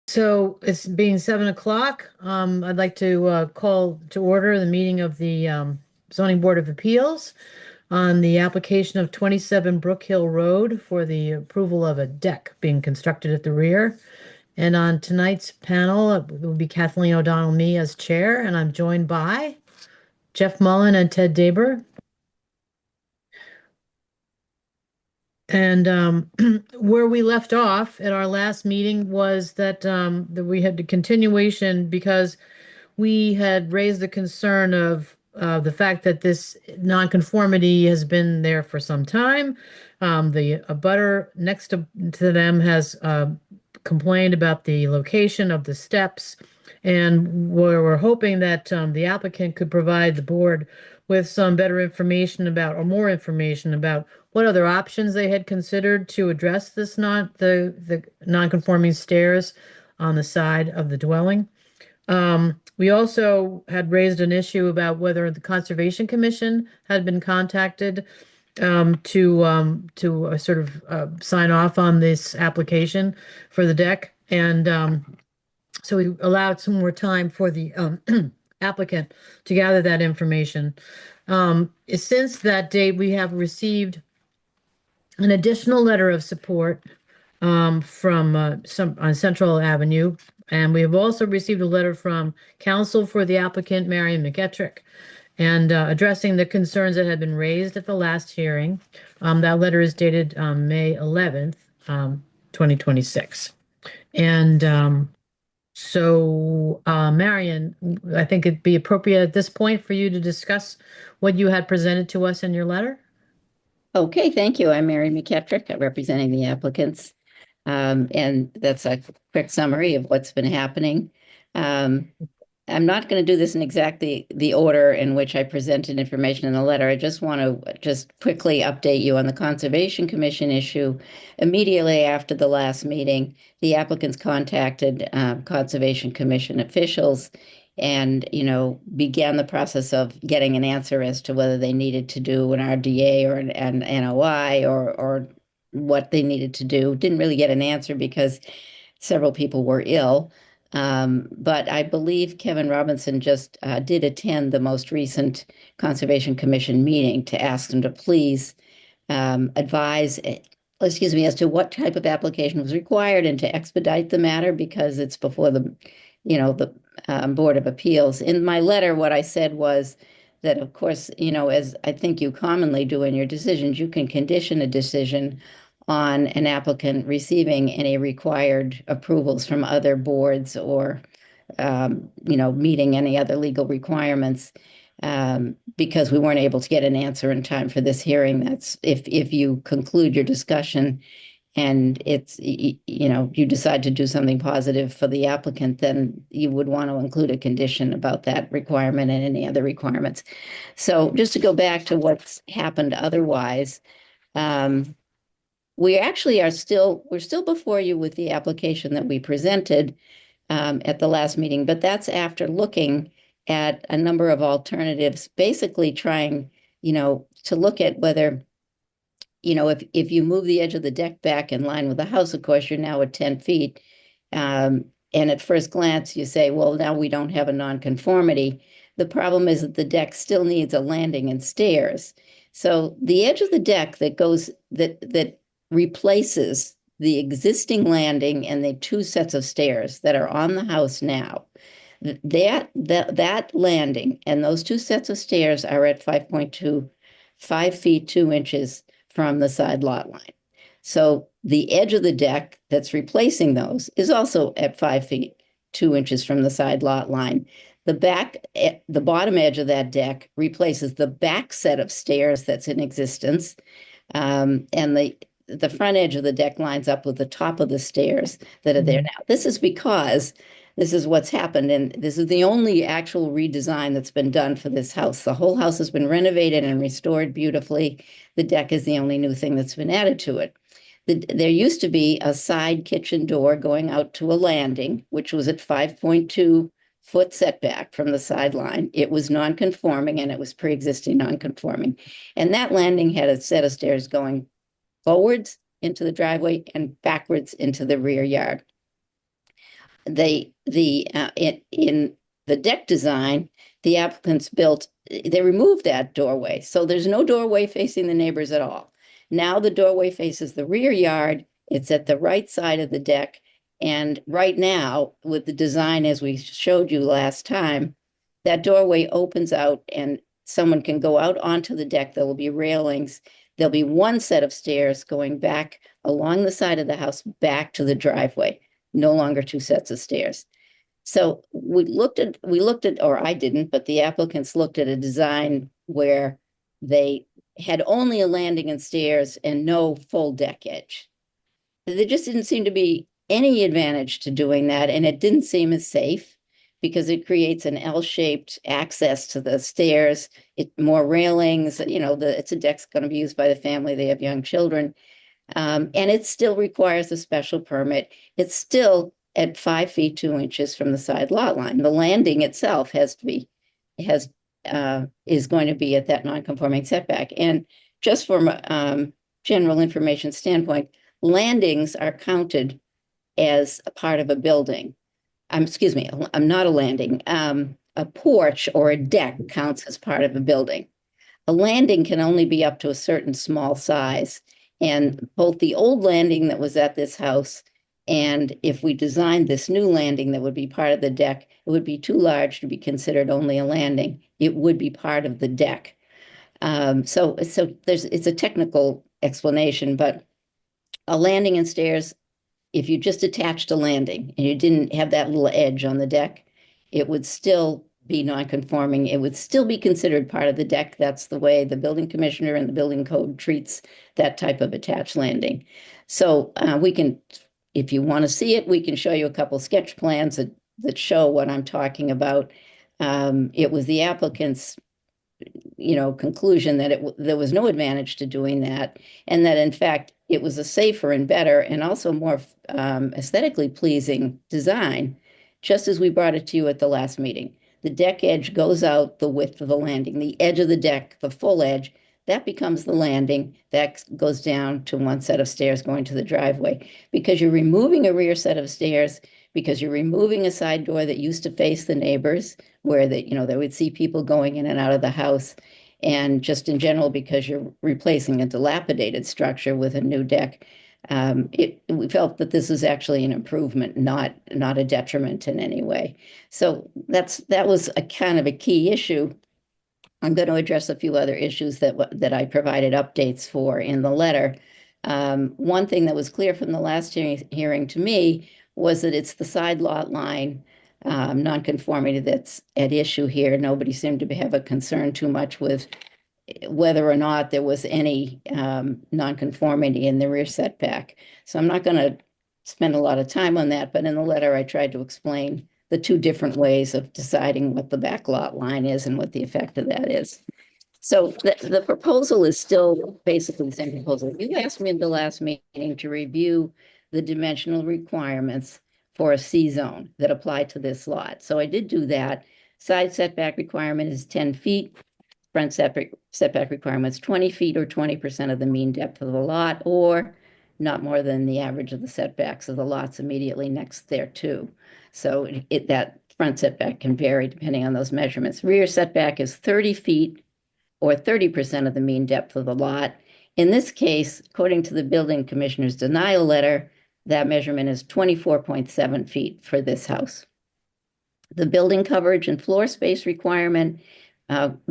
So it's being 7 o'clock. I'd like to call to order the meeting of the Zoning Board of Appeals on the application of 27 Brook Hill Road for the approval of a deck being constructed at the rear. And on tonight's panel, it will be Kathleen O'Donnell, me as chair, and I'm joined by Jeff Mullen and Ted Daber. And where we left off at our last meeting was that we had the continuation because we had raised the concern of the fact that this nonconformity has been there for some time. The abutter next to them has complained about the location of the steps, and we're hoping that the applicant could provide the board with some better information about, or more information about, what other options they had considered to address this not the non-conforming stairs on the side of the dwelling. We also had raised an issue about whether the Conservation Commission had been contacted to sort of sign off on this application for the deck. And so we allowed some more time for the applicant to gather that information. Since that date, we have received an additional letter of support from some on Central Avenue, and we have also received a letter from counsel for the applicant, Marion McEttrick, and addressing the concerns that had been raised at the last hearing. That letter is dated May 11th, 2026. And Marion, I think it'd be appropriate at this point for you to discuss what you had presented to us in your letter. Okay, thank you. I'm Mary McKettrick, representing the applicants. And that's a quick summary of what's been happening. I'm not going to do this in exactly the order in which I presented information in the letter. I just want to just quickly update you on the Conservation Commission issue. Immediately after the last meeting, the applicants contacted Conservation Commission officials and, began the process of getting an answer as to whether they needed to do an RDA or an NOI or what they needed to do. Didn't really get an answer because several people were ill. But I believe Kevin Robinson just did attend the most recent Conservation Commission meeting to ask them to please advise, excuse me, as to what type of application was required and to expedite the matter because it's before the Board of Appeals. In my letter, what I said was that, of course, as I think you commonly do in your decisions, you can condition a decision on an applicant receiving any required approvals from other boards or, meeting any other legal requirements, because we weren't able to get an answer in time for this hearing. That's if you conclude your discussion and you decide to do something positive for the applicant, then you would want to include a condition about that requirement and any other requirements. So just to go back to what's happened otherwise, we actually we're still before you with the application that we presented at the last meeting, but that's after looking at a number of alternatives, basically trying, to look at whether, if you move the edge of the deck back in line with the house, of course, you're now at 10 feet. And at first glance, you say, well, now we don't have a nonconformity. The problem is that the deck still needs a landing and stairs. So the edge of the deck that replaces the existing landing and the two sets of stairs that are on the house now. That landing and those two sets of stairs are at 5 feet 2 inches from the side lot line. So the edge of the deck that's replacing those is also at 5 feet 2 inches from the side lot line. The bottom edge of that deck replaces the back set of stairs that's in existence, and the front edge of the deck lines up with the top of the stairs that are there now. This is because this is what's happened, and this is the only actual redesign that's been done for this house. The whole house has been renovated and restored beautifully. The deck is the only new thing that's been added to it. There used to be a side kitchen door going out to a landing, which was at 5.2-foot setback from the sideline. It was non-conforming, and it was pre-existing non-conforming. And that landing had a set of stairs going forwards into the driveway and backwards into the rear yard. in the deck design, the applicants they removed that doorway. So there's no doorway facing the neighbors at all. Now the doorway faces the rear yard. It's at the right side of the deck. And right now, with the design as we showed you last time, that doorway opens out and someone can go out onto the deck. There will be railings. There'll be one set of stairs going back along the side of the house back to the driveway, no longer two sets of stairs. So or I didn't, but the applicants looked at a design where they had only a landing and stairs and no full deck edge. There just didn't seem to be any advantage to doing that, and it didn't seem as safe because it creates an L-shaped access to the stairs, more railings, it's a deck's going to be used by the family, they have young children. And it still requires a special permit. It's still at 5 feet 2 inches from the side lot line. The landing itself is going to be at that non-conforming setback. And just from general information standpoint, landings are counted as a part of a building. Excuse me, I'm not a landing. A porch or a deck counts as part of a building. A landing can only be up to a certain small size. And both the old landing that was at this house and if we designed this new landing that would be part of the deck, it would be too large to be considered only a landing. It would be part of the deck. So it's a technical explanation, but a landing and stairs, if you just attached a landing and you didn't have that little edge on the deck, it would still be non-conforming. It would still be considered part of the deck. That's the way the building commissioner and the building code treats that type of attached landing. So we can, if you want to see it, we can show you a couple sketch plans that show what I'm talking about. It was the applicant's conclusion that there was no advantage to doing that, and that in fact it was a safer and better and also more aesthetically pleasing design, just as we brought it to you at the last meeting. The deck edge goes out the width of the landing, the edge of the deck, the full edge, that becomes the landing, that goes down to one set of stairs going to the driveway. Because you're removing a rear set of stairs, because you're removing a side door that used to face the neighbors, where they would see people going in and out of the house, and just in general, because you're replacing a dilapidated structure with a new deck. We felt that this is actually an improvement, not a detriment in any way. So that was a kind of a key issue. I'm going to address a few other issues that I provided updates for in the letter. One thing that was clear from the last hearing to me was that it's the side lot line nonconformity that's at issue here. Nobody seemed to have a concern too much with whether or not there was any nonconformity in the rear setback. So I'm not going to spend a lot of time on that, but in the letter I tried to explain the two different ways of deciding what the back lot line is and what the effect of that is. So the proposal is still basically the same proposal. You asked me in the last meeting to review the dimensional requirements for a C zone that apply to this lot. So I did do that. Side setback requirement is 10 feet. Front setback requirements 20 feet or 20% of the mean depth of the lot, or not more than the average of the setbacks of the lots immediately next thereto. So that front setback can vary depending on those measurements. Rear setback is 30 feet or 30% of the mean depth of the lot. In this case, according to the building commissioner's denial letter, that measurement is 24.7 feet for this house. The building coverage and floor space requirement,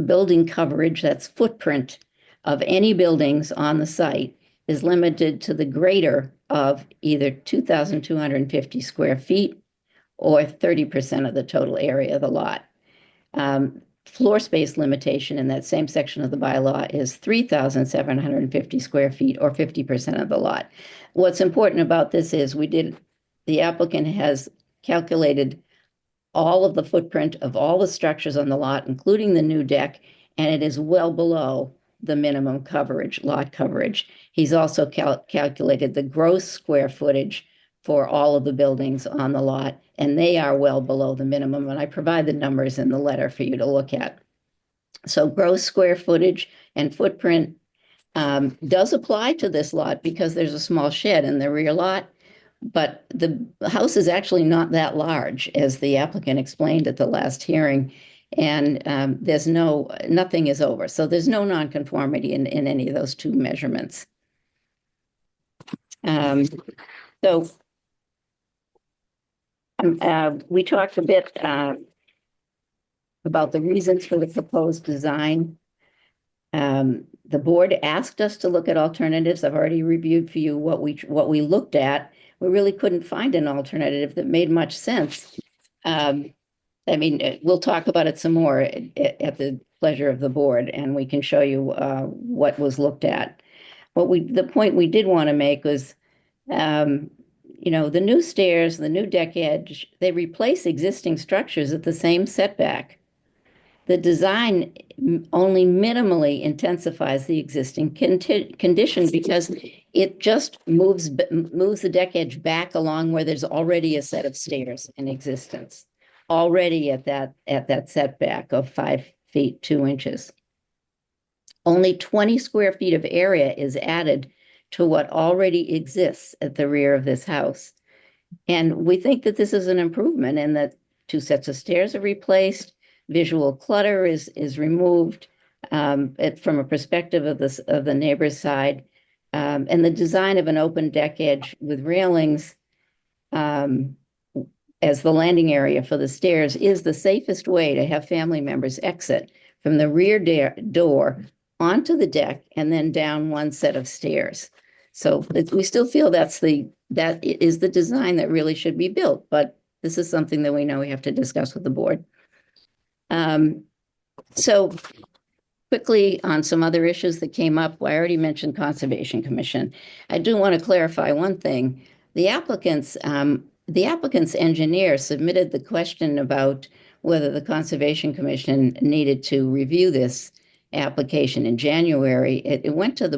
building coverage, that's footprint of any buildings on the site, is limited to the greater of either 2,250 square feet or 30% of the total area of the lot. Floor space limitation in that same section of the bylaw is 3,750 square feet or 50% of the lot. What's important about this is the applicant has calculated all of the footprint of all the structures on the lot, including the new deck, and it is well below the minimum coverage, lot coverage. He's also calculated the gross square footage for all of the buildings on the lot, and they are well below the minimum. And I provide the numbers in the letter for you to look at. So gross square footage and footprint does apply to this lot because there's a small shed in the rear lot, but the house is actually not that large, as the applicant explained at the last hearing. And nothing is over. So there's no nonconformity in any of those two measurements. So we talked a bit about the reasons for the proposed design. The board asked us to look at alternatives. I've already reviewed for you what we looked at. We really couldn't find an alternative that made much sense. I mean, we'll talk about it some more at the pleasure of the board, and we can show you what was looked at. The point we did want to make was, the new stairs, the new deck edge, they replace existing structures at the same setback. The design only minimally intensifies the existing condition because it just moves the deck edge back along where there's already a set of stairs in existence, already at that setback of 5 feet 2 inches. Only 20 square feet of area is added to what already exists at the rear of this house. And we think that this is an improvement in that 2 sets of stairs are replaced, visual clutter is removed from a perspective of the neighbor's side, and the design of an open deck edge with railings as the landing area for the stairs is the safest way to have family members exit from the rear door onto the deck and then down one set of stairs. So we still feel that is the design that really should be built, but this is something that we know we have to discuss with the board. So quickly on some other issues that came up, I already mentioned Conservation Commission. I do want to clarify one thing. The applicant's engineer submitted the question about whether the Conservation Commission needed to review this application in January. It went to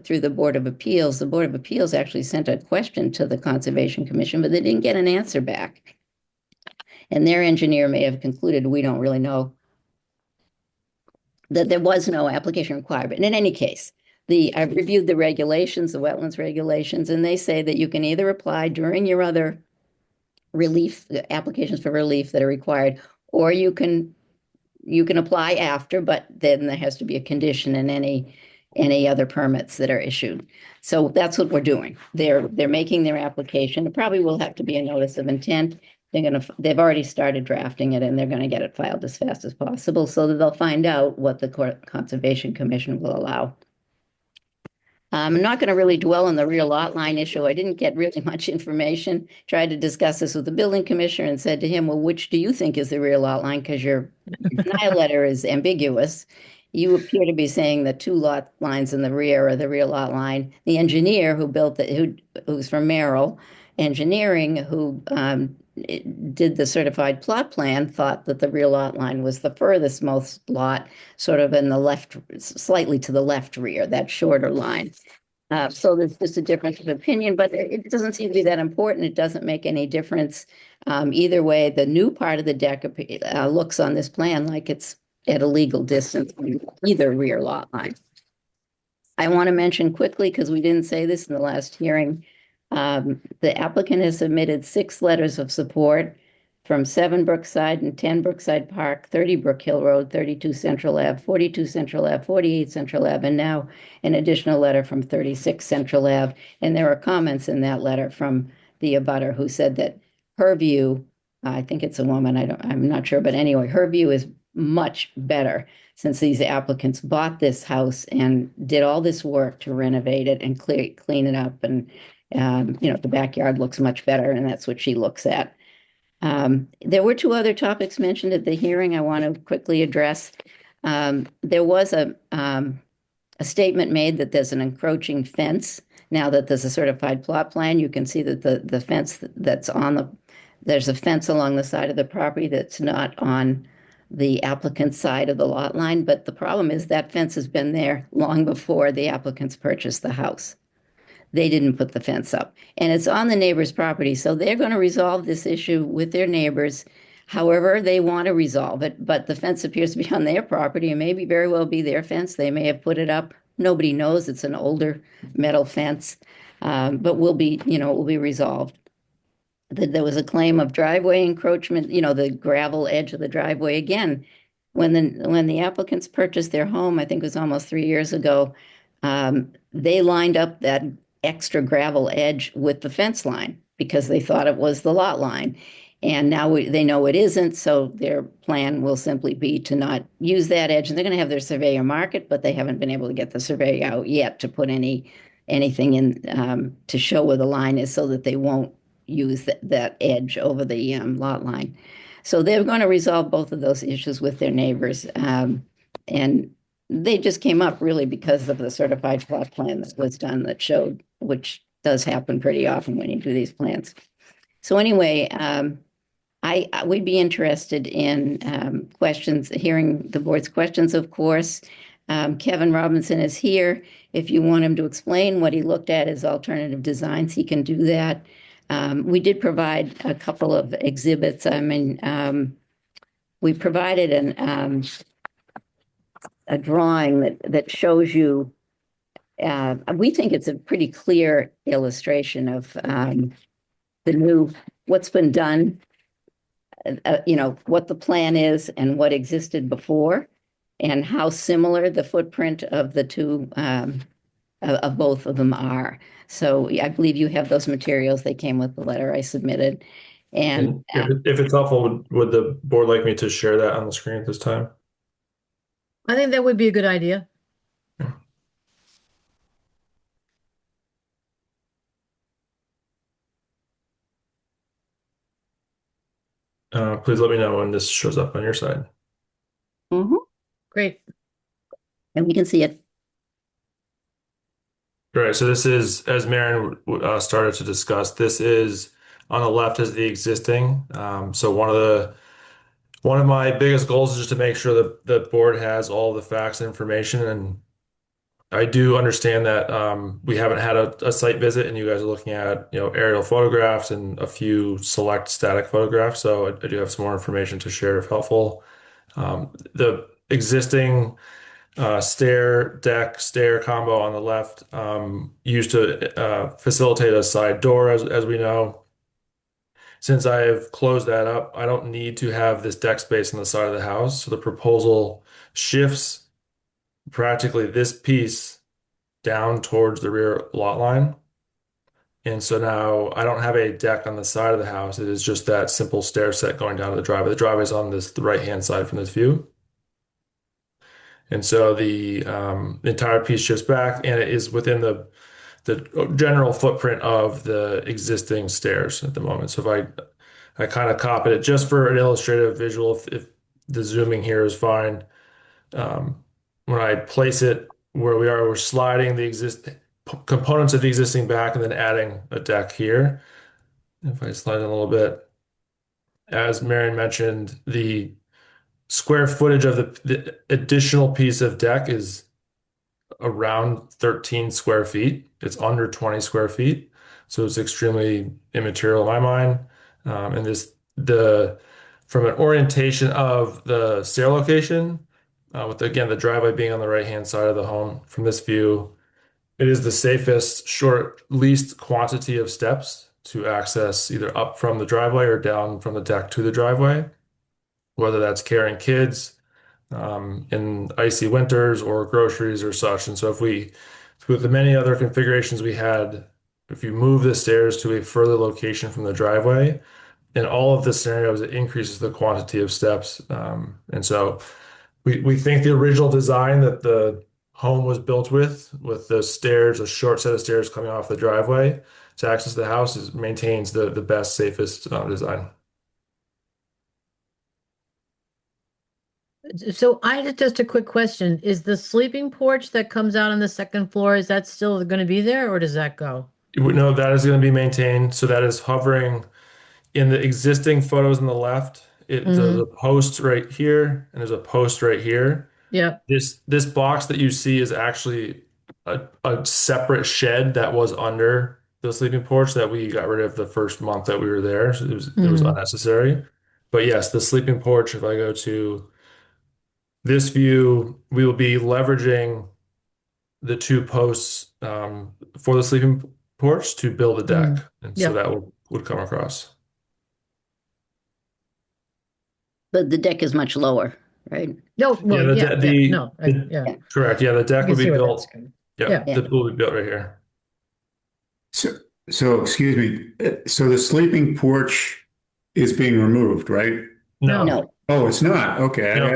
through the Board of Appeals. The Board of Appeals actually sent a question to the Conservation Commission, but they didn't get an answer back. And their engineer may have concluded, we don't really that there was no application required. But in any case, I've reviewed the regulations, the wetlands regulations, and they say that you can either apply during your other relief, applications for relief that are required, or you can apply after, but then there has to be a condition in any other permits that are issued. So that's what we're doing. They're making their application. It probably will have to be a notice of intent. They've already started drafting it, and they're going to get it filed as fast as possible so that they'll find out what the Conservation Commission will allow. I'm not going to really dwell on the rear lot line issue. I didn't get really much information. Tried to discuss this with the building commissioner and said to him, well, which do you think is the rear lot line? Because your denial letter is ambiguous. You appear to be saying that 2 lot lines in the rear are the rear lot line. The engineer who built it, who's from Merrill Engineering, who did the certified plot plan, thought that the rear lot line was the furthest most lot, sort of in the left, slightly to the left rear, that shorter line. So there's just a difference of opinion, but it doesn't seem to be that important. It doesn't make any difference. Either way, the new part of the deck looks on this plan like it's at a legal distance from either rear lot line. I want to mention quickly, because we didn't say this in the last hearing, the applicant has submitted 6 letters of support from 7 Brookside and 10 Brookside Park, 30 Brook Hill Road, 32 Central Ave, 42 Central Ave, 48 Central Ave, and now an additional letter from 36 Central Ave. And there are comments in that letter from the abutter who said that her view, I think it's a woman, I'm not sure, but anyway, her view is much better since these applicants bought this house and did all this work to renovate it and clean it up. And the backyard looks much better, and that's what she looks at. There were 2 other topics mentioned at the hearing I want to quickly address. There was a statement made that there's an encroaching fence. Now that there's a certified plot plan, you can see that the fence that's there's a fence along the side of the property that's not on the applicant's side of the lot line. But the problem is that fence has been there long before the applicants purchased the house. They didn't put the fence up, and it's on the neighbor's property. So they're going to resolve this issue with their neighbors, however they want to resolve it. But the fence appears to be on their property and maybe very well be their fence. They may have put it up. Nobody knows. It's an older metal fence. but will be resolved. That there was a claim of driveway encroachment, the gravel edge of the driveway again. When the applicants purchased their home, I think it was almost 3 years ago, they lined up that extra gravel edge with the fence line because they thought it was the lot line. And now they know it isn't, so their plan will simply be to not use that edge. And they're going to have their surveyor mark it, but they haven't been able to get the surveyor out yet to put anything in to show where the line is so that they won't use that edge over the lot line. So they're going to resolve both of those issues with their neighbors. And they just came up really because of the certified plot plan that was done that showed, which does happen pretty often when you do these plans. So anyway, we'd be interested in questions, hearing the board's questions, of course. Kevin Robinson is here. If you want him to explain what he looked at as alternative designs, he can do that. We did provide a couple of exhibits. I mean, we provided a drawing that shows you, we think it's a pretty clear illustration of what's been done, what the plan is and what existed before, and how similar the footprint of the two, of both of them are. So I believe you have those materials. They came with the letter I submitted. And if it's helpful, would the board like me to share that on the screen at this time? I think that would be a good idea. Please let me know when this shows up on your side. Great. And we can see it. All right, so this is, as Maren started to discuss, this is on the left is the existing. So one of my biggest goals is just to make sure that the board has all the facts and information. And I do understand that we haven't had a site visit, and you guys are looking at aerial photographs and a few select static photographs. So I do have some more information to share if helpful. The existing stair combo on the left, used to facilitate a side door, as we know. Since I have closed that up, I don't need to have this deck space on the side of the house. So the proposal shifts practically this piece down towards the rear lot line. And so now I don't have a deck on the side of the house. It is just that simple stair set going down to the driveway. The driveway is on the right-hand side from this view. And so the entire piece shifts back, and it is within the general footprint of the existing stairs at the moment. So if I kind of copied it just for an illustrative visual, if the zooming here is fine. When I place it where we are, we're sliding the components of the existing back and then adding a deck here. If I slide in a little bit, as Marion mentioned, the square footage of the additional piece of deck is around 13 square feet. It's under 20 square feet. So it's extremely immaterial in my mind. And from an orientation of the stair location, with again, the driveway being on the right-hand side of the home from this view, it is the safest, least quantity of steps to access either up from the driveway or down from the deck to the driveway, whether that's carrying kids in icy winters or groceries or such. And so with the many other configurations we had, if you move the stairs to a further location from the driveway, in all of the scenarios, it increases the quantity of steps. And so we think the original design that the home was built with the stairs, a short set of stairs coming off the driveway to access the house, maintains the best, safest design. So I had just a quick question. Is the sleeping porch that comes out on the second floor, is that still going to be there, or does that go? No, that is going to be maintained. So that is hovering in the existing photos on the left. There's a post right here, and there's a post right here. Yeah. This box that you see is actually a separate shed that was under the sleeping porch that we got rid of the first month that we were there. So it was unnecessary. But yes, the sleeping porch, if I go to this view, we will be leveraging the two posts for the sleeping porch to build a Mm, deck. And so yeah. that would come across. But the deck is much lower, right? No, Yeah, well, yeah, yeah, no, yeah, Yeah, correct. Yeah, the you deck can would be see where that's built. going. Yeah, Yeah. yeah. the pool would be built right here. So, so excuse me. So the sleeping porch is being removed, right? No, No, No, Oh, it's not. Okay. no,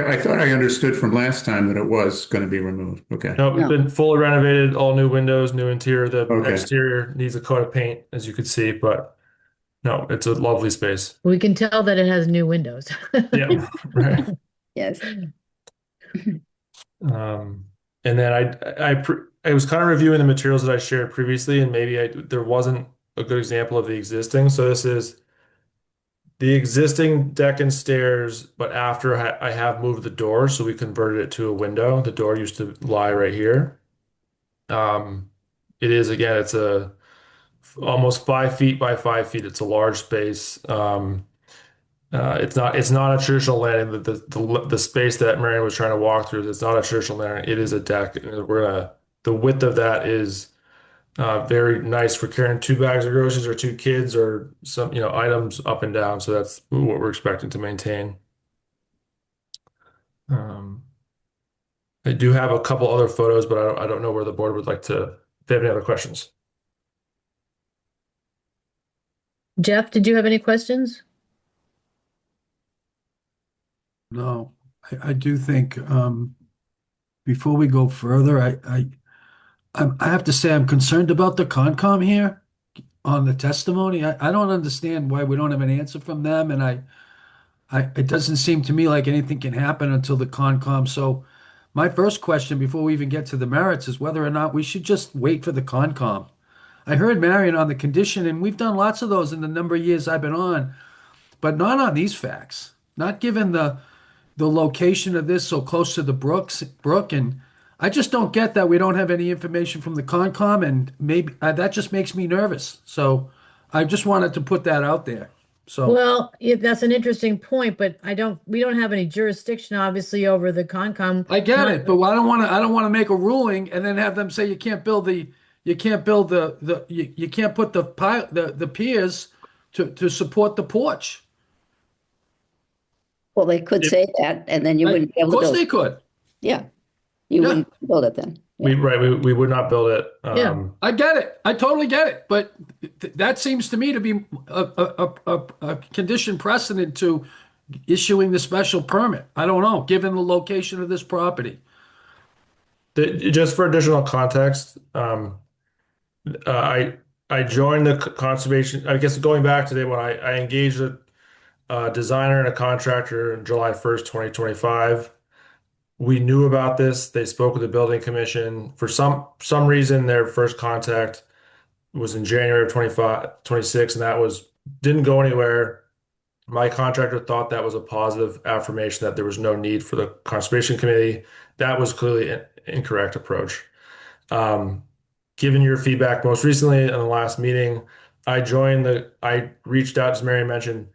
I thought I understood from last time that it was going to be removed. Okay. no, it's no. been fully renovated, all new windows, new interior. The Okay. exterior needs a coat of paint, as you can see, but no, it's a lovely space. we can tell that it has new windows. Yeah, right. Yes. Um, and then I was kind of reviewing the materials that I shared previously, and maybe there wasn't a good example of the existing. So this is the existing deck and stairs, but after I have moved the door, so we converted it to a window. The door used to lie right here. It is again, it's a almost 5 feet by 5 feet. It's a large space. It's not a traditional landing. The space that Marion was trying to walk through, it's not a traditional landing. It is a deck. And the width of that is very nice for carrying 2 bags of groceries or 2 kids or some, items up and down. So that's what we're expecting to maintain. Um, I do have a couple other photos, but I don't know where the board would like to, if they have any other questions. Jeff, did you have any questions? No, I do think before we go further, I have to say I'm concerned about the Concom here on the testimony. I don't understand why we don't have an answer from them, and it doesn't seem to me like anything can happen until the Concom. So my first question before we even get to the merits is whether or not we should just wait for the Concom. I heard Marion on the condition, and we've done lots of those in the number of years I've been on, but not on these facts. Not given the location of this so close to the brook, and I just don't get that we don't have any information from the Concom, and maybe that just makes me nervous. So I just wanted to put that out there. So Well, that's an interesting point, but we don't have any jurisdiction, obviously, over the Concom. I get it, but I don't want to make a ruling and then have them say you can't put the piers to support the porch. Well, they could say that, and then you wouldn't be Of able to course build they it. could. Yeah, you Yeah. wouldn't build it then. We Yeah. right, we would not build it. Yeah. I get it. I totally get it. But that seems to me to be a condition precedent to issuing the special permit. I don't know, given the location of this property. Just for additional context, I joined the conservation. I guess going back today when I engaged a designer and a contractor on July 1st, 2025. We knew about this. They spoke with the building commission. For some reason, their first contact was in January of 25, 26, and that didn't go anywhere. My contractor thought that was a positive affirmation that there was no need for the conservation committee. That was clearly an incorrect approach. Um, Given your feedback most recently in the last meeting, I reached out, as Mary mentioned,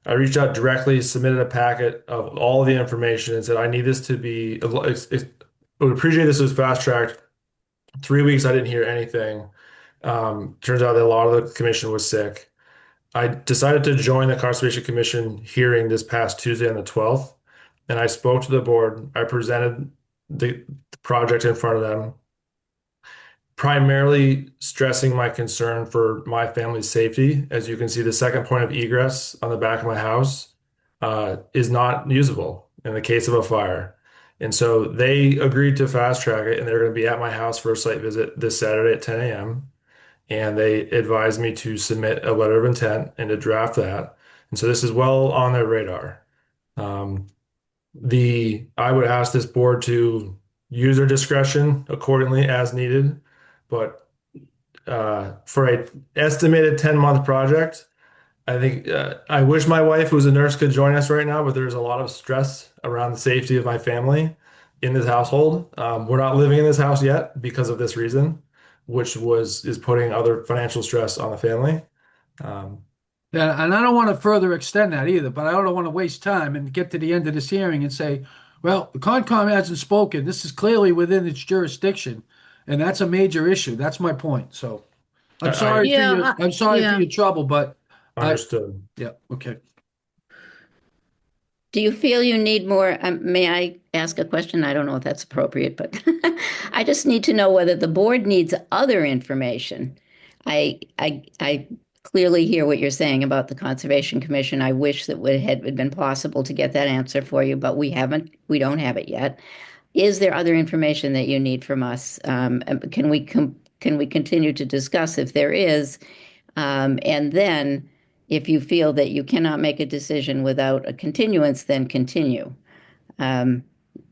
I reached out directly, submitted a packet of all the information and said, I need this to be, I would appreciate this was fast tracked. 3 weeks, I didn't hear anything. Turns out that a lot of the commission was sick. I decided to join the Conservation Commission hearing this past Tuesday on the 12th, and I spoke to the board. I presented the project in front of them, primarily stressing my concern for my family's safety. As you can see, the second point of egress on the back of my house is not usable in the case of a fire. And so they agreed to fast track it, and they're going to be at my house for a site visit this Saturday at 10 a.m. And they advised me to submit a letter of intent and to draft that. And so this is well on their radar. Um, I would ask this board to use their discretion accordingly as needed, but for a estimated 10-month project, I think I wish my wife, who's a nurse, could join us right now, but there's a lot of stress around the safety of my family in this household. We're not living in this house yet because of this reason, which is putting other financial stress on the family. Um, Yeah, and I don't want to further extend that either, but I don't want to waste time and get to the end of this hearing and say, well, the Concom hasn't spoken. This is clearly within its jurisdiction, and that's a major issue. That's my point. So I I'm sorry for yeah. your trouble, but I, understood. yeah, okay. Do you feel you need more? May I ask a question? I don't know if that's appropriate, but I just need to know whether the board needs other information. I clearly hear what you're saying about the Conservation Commission. I wish that it had been possible to get that answer for you, but we don't have it yet. Is there other information that you need from us? Can we continue to discuss if there is? And then if you feel that you cannot make a decision without a continuance, then continue. Um,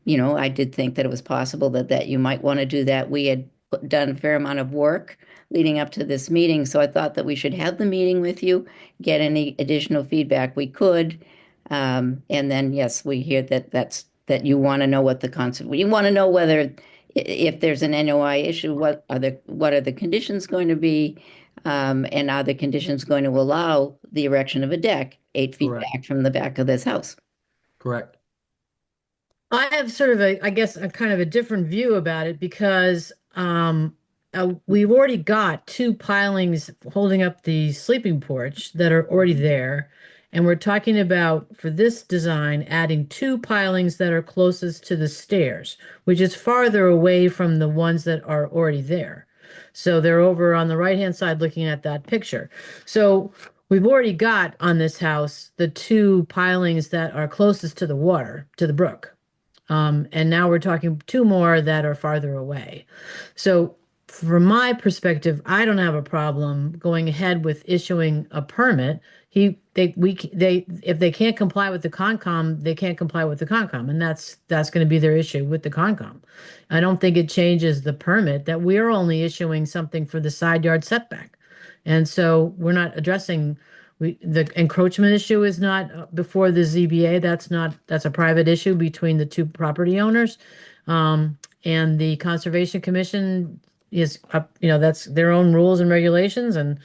I did think that it was possible that you might want to do that. We had done a fair amount of work leading up to this meeting, so I thought that we should have the meeting with you, get any additional feedback we could. And then, yes, we hear that you want to know what the concept, you want to know whether if there's an NOI issue, what are the conditions going to be? And are the conditions going to allow the erection of a deck 8 feet Correct. back from the back of this house? Correct. I have sort of I guess, a kind of a different view about it because we've already got two pilings holding up the sleeping porch that are already there. And we're talking about, for this design, adding two pilings that are closest to the stairs, which is farther away from the ones that are already there. So they're over on the right-hand side looking at that picture. So we've already got on this house the two pilings that are closest to the water, to the brook. And now we're talking two more that are farther away. So from my perspective, I don't have a problem going ahead with issuing a permit. If they can't comply with the Concom, they can't comply with the Concom, and that's going to be their issue with the Concom. I don't think it changes the permit that we're only issuing something for the side yard setback. And so we're not addressing the encroachment issue is not before the ZBA. That's a private issue between the two property owners. And the Conservation Commission is up, that's their own rules and regulations. And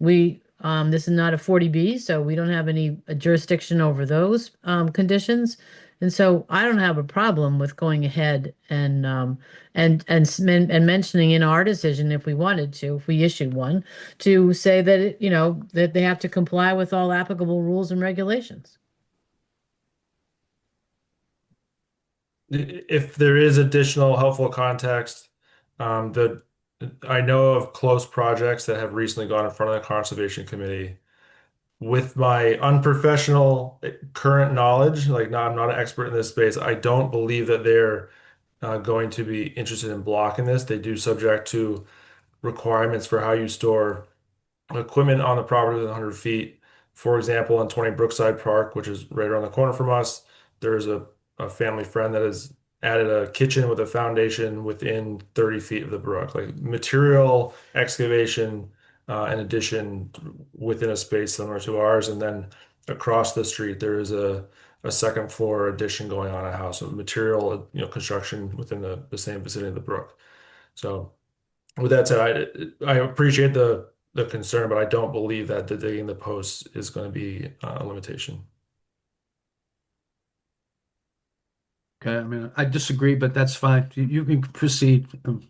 this is not a 40B, so we don't have any jurisdiction over those conditions. And so I don't have a problem with going ahead and mentioning in our decision, if we wanted to, if we issued one, to say that that they have to comply with all applicable rules and regulations. If there is additional helpful context, the I know of close projects that have recently gone in front of the Conservation Committee. With my unprofessional current knowledge, like I'm not an expert in this space, I don't believe that they're going to be interested in blocking this. They do subject to requirements for how you store equipment on the property within 100 feet. For example, on 20 Brookside Park, which is right around the corner from us, there's a family friend that has added a kitchen with a foundation within 30 feet of the brook. Like material excavation and addition within a space similar to ours. And then across the street, there is a second floor addition going on a house of material, construction within the same vicinity of the brook. So with that said, I appreciate the concern, but I don't believe that the digging the posts is going to be a limitation. Okay, I mean, I disagree, but that's fine. You can proceed. I mean,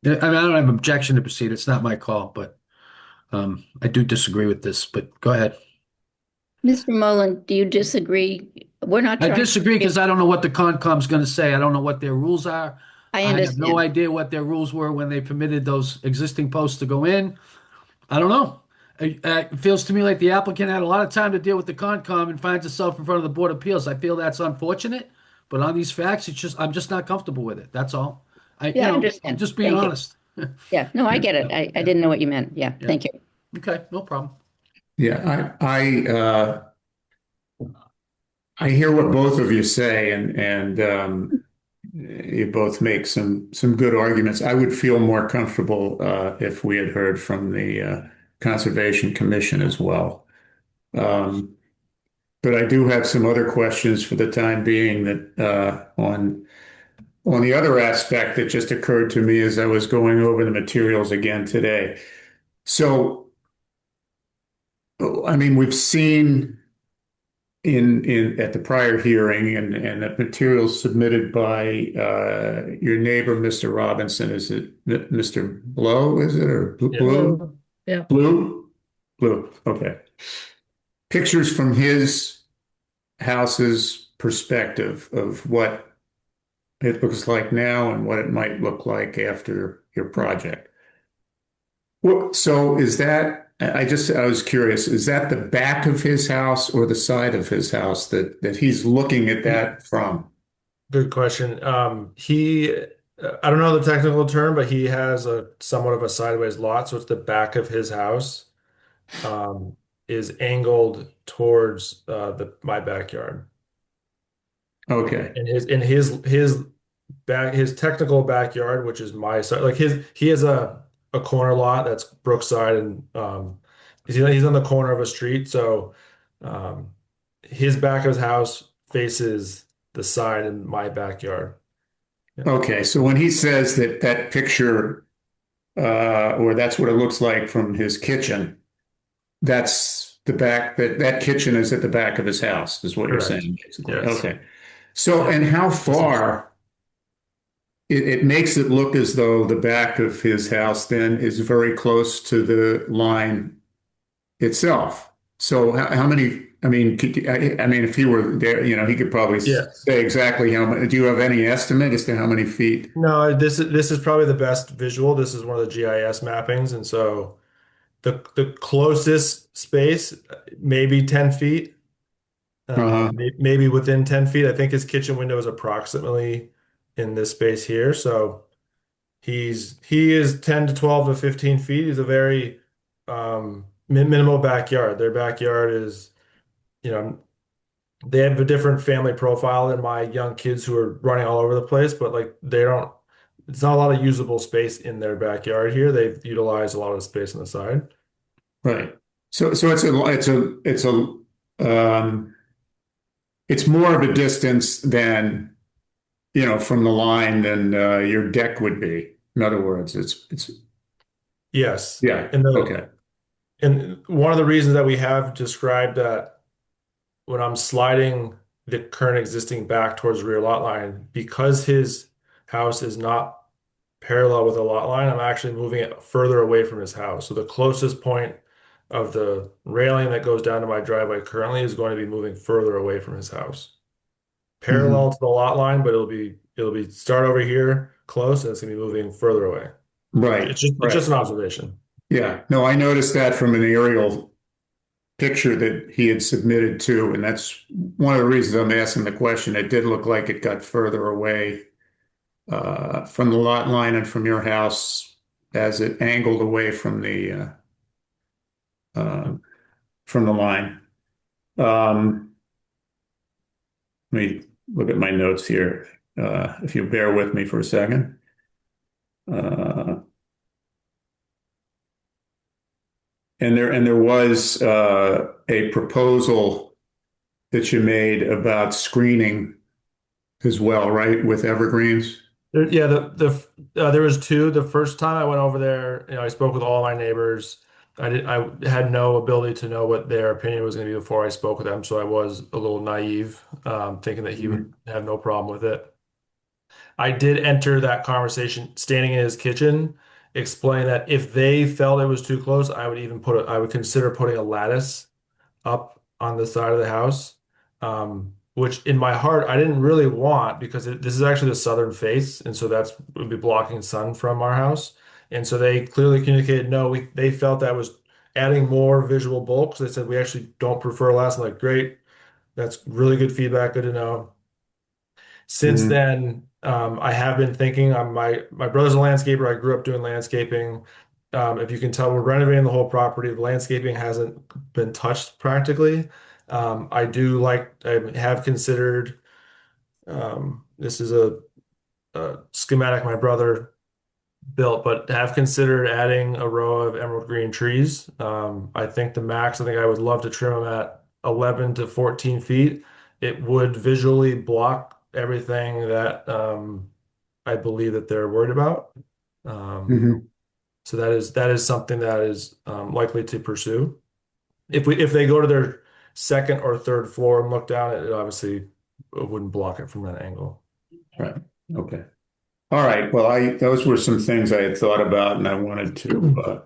I don't have an objection to proceed. It's not my call, but I do disagree with this, but go ahead. Mr. Mullen, do you disagree? We're not I trying disagree to, because I don't know what the Concom's going to say. I don't know what their rules are. I I have no understand. idea what their rules were when they permitted those existing posts to go in. I don't know. It feels to me like the applicant had a lot of time to deal with the Concom and finds itself in front of the Board of Appeals. I feel that's unfortunate, but on these facts, I'm just not comfortable with it. That's all. Yeah, I I'm understand. just being Thank you. honest. Yeah, no, I get it. I didn't know what you meant. Yeah, Yeah. thank you. Okay, no problem. Yeah, I hear what both of you say, and you both make some good arguments. I would feel more comfortable if we had heard from the Conservation Commission as well. But I do have some other questions for the time being that on the other aspect that just occurred to me as I was going over the materials again today. So, I mean, we've seen in at the prior hearing and the materials submitted by your neighbor, Mr. Robinson, is it Mr. Blow, is it, or Yes. Blue? Blue. Yeah. Blue? Blue, okay. Pictures from his house's perspective of what it looks like now and what it might look like after your project. Well, so is that, I was curious, is that the back of his house or the side of his house that he's looking at that from? Good question. I don't know the technical term, but he has a somewhat of a sideways lot, so it's the back of his house, um, is angled towards the my backyard. Okay, And his technical backyard, which is my side, like he has a corner lot that's Brookside, and he's on the corner of a street, so um, his back of his house faces the side in my backyard. Yeah. okay. So when he says that that picture, or that's what it looks like from his kitchen, that's the back, that kitchen is at the back of his house, is what you're Correct. saying, basically. Yes. Okay. So, and how Essentially. far? It makes it look as though the back of his house then is very close to the line itself. So how many, I mean, I mean, if he were there, he could probably Yes. say exactly how many. Do you have any estimate as to how many feet? No, this is probably the best visual. This is one of the GIS mappings, and so the closest space, maybe 10 feet, Uh-huh. maybe within 10 feet. I think his kitchen window is approximately in this space here. So he is 10 to 12 to 15 feet. He's a very minimal backyard. Their backyard is, you know, they have a different family profile than my young kids who are running all over the place, but like they don't, it's not a lot of usable space in their backyard here. They utilize a lot of space on the side. Right. So um, it's more of a distance than, from the line than your deck would be. In other words, it's Yes. yeah. And the Okay. and one of the reasons that we have described that when I'm sliding the current existing back towards the rear lot line, because his house is not parallel with the lot line, I'm actually moving it further away from his house. So the closest point of the railing that goes down to my driveway currently is going to be moving further away from his house. Mhm. Parallel to the lot line, but it'll be start over here close and it's gonna be moving further away. Right. It's just Right. an observation. Yeah. No, I noticed that from an aerial picture that he had submitted too, and that's one of the reasons I'm asking the question. It did look like it got further away from the lot line and from your house as it angled away uh, from the line. Um, Let me look at my notes here. If you bear with me for a second. Uh, and there was a proposal that you made about screening as well, right? With evergreens. Yeah, there was two. The first time I went over there, I spoke with all my neighbors. I had no ability to know what their opinion was going to be before I spoke with them, so I was a little naive, thinking that he would Mhm. have no problem with it. I did enter that conversation standing in his kitchen, explain that if they felt it was too close, I would consider putting a lattice up on the side of the house, which in my heart I didn't really want because this is actually the southern face, and so that's would be blocking sun from our house. And so they clearly communicated no. They felt that was adding more visual bulk. So they said we actually don't prefer less. I'm like, great, that's really good feedback. Good to know. Since Mhm. then, I have been thinking. My brother's a landscaper. I grew up doing landscaping. If you can tell, we're renovating the whole property. The landscaping hasn't been touched practically. I have considered. This is a schematic my brother built, but have considered adding a row of emerald green trees. I think the max. I think I would love to trim them at 11 to 14 feet. It would visually block everything that I believe that they're worried about. Um, Mhm. so that is something that is likely to pursue. If they go to their second or third floor and look down, it obviously wouldn't block it from that angle. Right. Okay. All right. Well, those were some things I had thought about, and I wanted to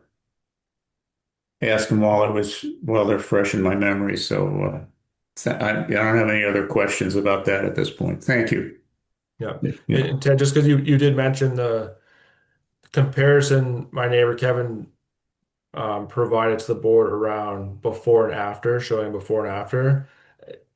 ask them while they're fresh in my memory. So I don't have any other questions about that at this point. Thank you. Yeah. Yeah. And Ted, just because you did mention the comparison my neighbor Kevin provided to the board around before and after, showing before and after.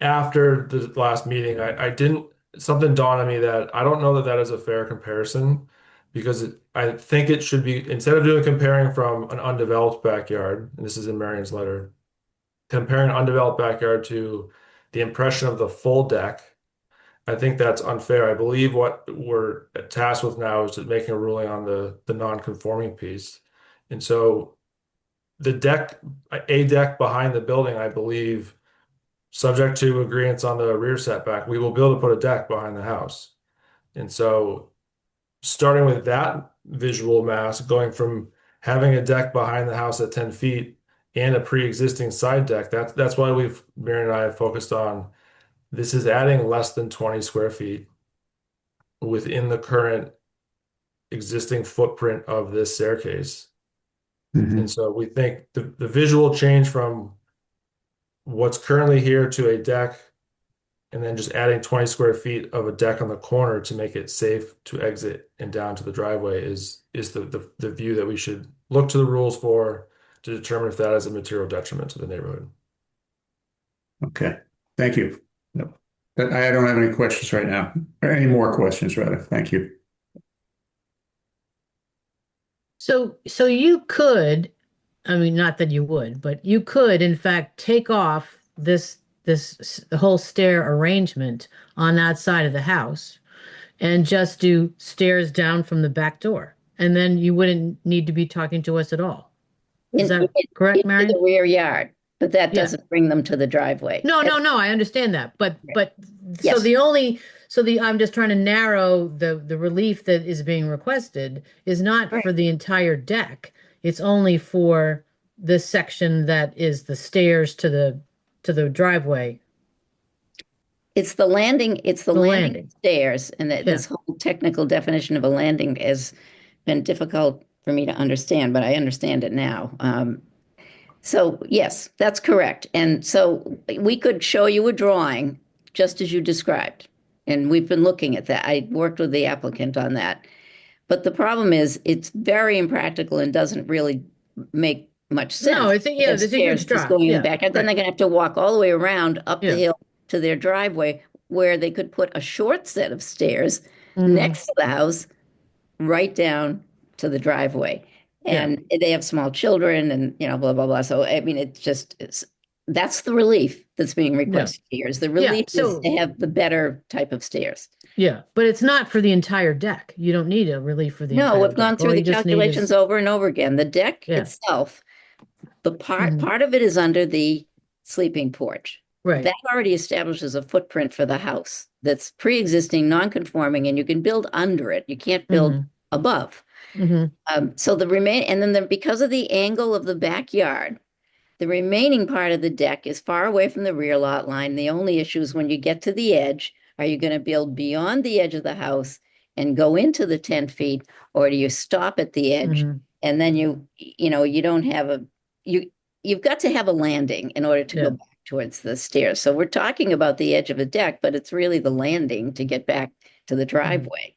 After the last meeting, I didn't, something dawned on me that I don't know that that is a fair comparison because I think it should be, instead of doing comparing from an undeveloped backyard, and this is in Marion's letter, comparing an undeveloped backyard to the impression of the full deck. I think that's unfair. I believe what we're tasked with now is making a ruling on the non-conforming piece. And so the deck, a deck behind the building, I believe, subject to agreements on the rear setback, we will be able to put a deck behind the house. And so starting with that visual mass, going from having a deck behind the house at 10 feet and a pre-existing side deck, that's why Mary and I have focused on this is adding less than 20 square feet within the current existing footprint of this staircase. Mhm. And so we think the visual change from what's currently here to a deck and then just adding 20 square feet of a deck on the corner to make it safe to exit and down to the driveway is the view that we should look to the rules for to determine if that is a material detriment to the neighborhood. Okay. Thank you. No, I don't have any questions right now, or any more questions rather. Thank you. So you could, I mean, not that you would, but you could, in fact, take off the whole stair arrangement on that side of the house and just do stairs down from the back door. And then you wouldn't need to be talking to us at all. Is that correct, into Marion? the rear yard, but that Yeah. doesn't bring them to the driveway. No, I understand that. But Yes. I'm just trying to narrow the relief that is being requested is not Right. for the entire deck. It's only for the section that is the stairs to the driveway. It's the landing, The landing. stairs, and that this whole technical definition of a landing has been difficult for me to understand, but I understand it now. So yes, that's correct. And so we could show you a drawing just as you described. And we've been looking at that. I worked with the applicant on that. But the problem is it's very impractical and doesn't really make much sense. No, it's a Have huge stairs just drop. going in Yeah, the back. And then right. they're gonna have to walk all the way around up the Yeah. hill to their driveway where they could put a short set of stairs Mhm. next to the house, right down to the driveway. Yeah. And they have small children and, blah, blah, blah. So, I mean, that's the relief that's being requested here is the relief is to have the better type of stairs. Yeah, but it's not for the entire deck. You don't need a relief for the No, entire we've gone deck. through All the you just need calculations is over and over again. The deck Yeah. itself, the Mhm. part of it is under the sleeping porch. right. That already establishes a footprint for the house that's pre-existing, non-conforming, and you can build under it. You can't build Mhm. above. Mhm. So because of the angle of the backyard, the remaining part of the deck is far away from the rear lot line. The only issue is when you get to the edge, are you going to build beyond the edge of the house and go into the 10 feet, or do you stop at the edge Mhm. and then you don't have you've got to have a landing in order to Yeah. go back towards the stairs. So we're talking about the edge of a deck, but it's really the landing to get back to the driveway.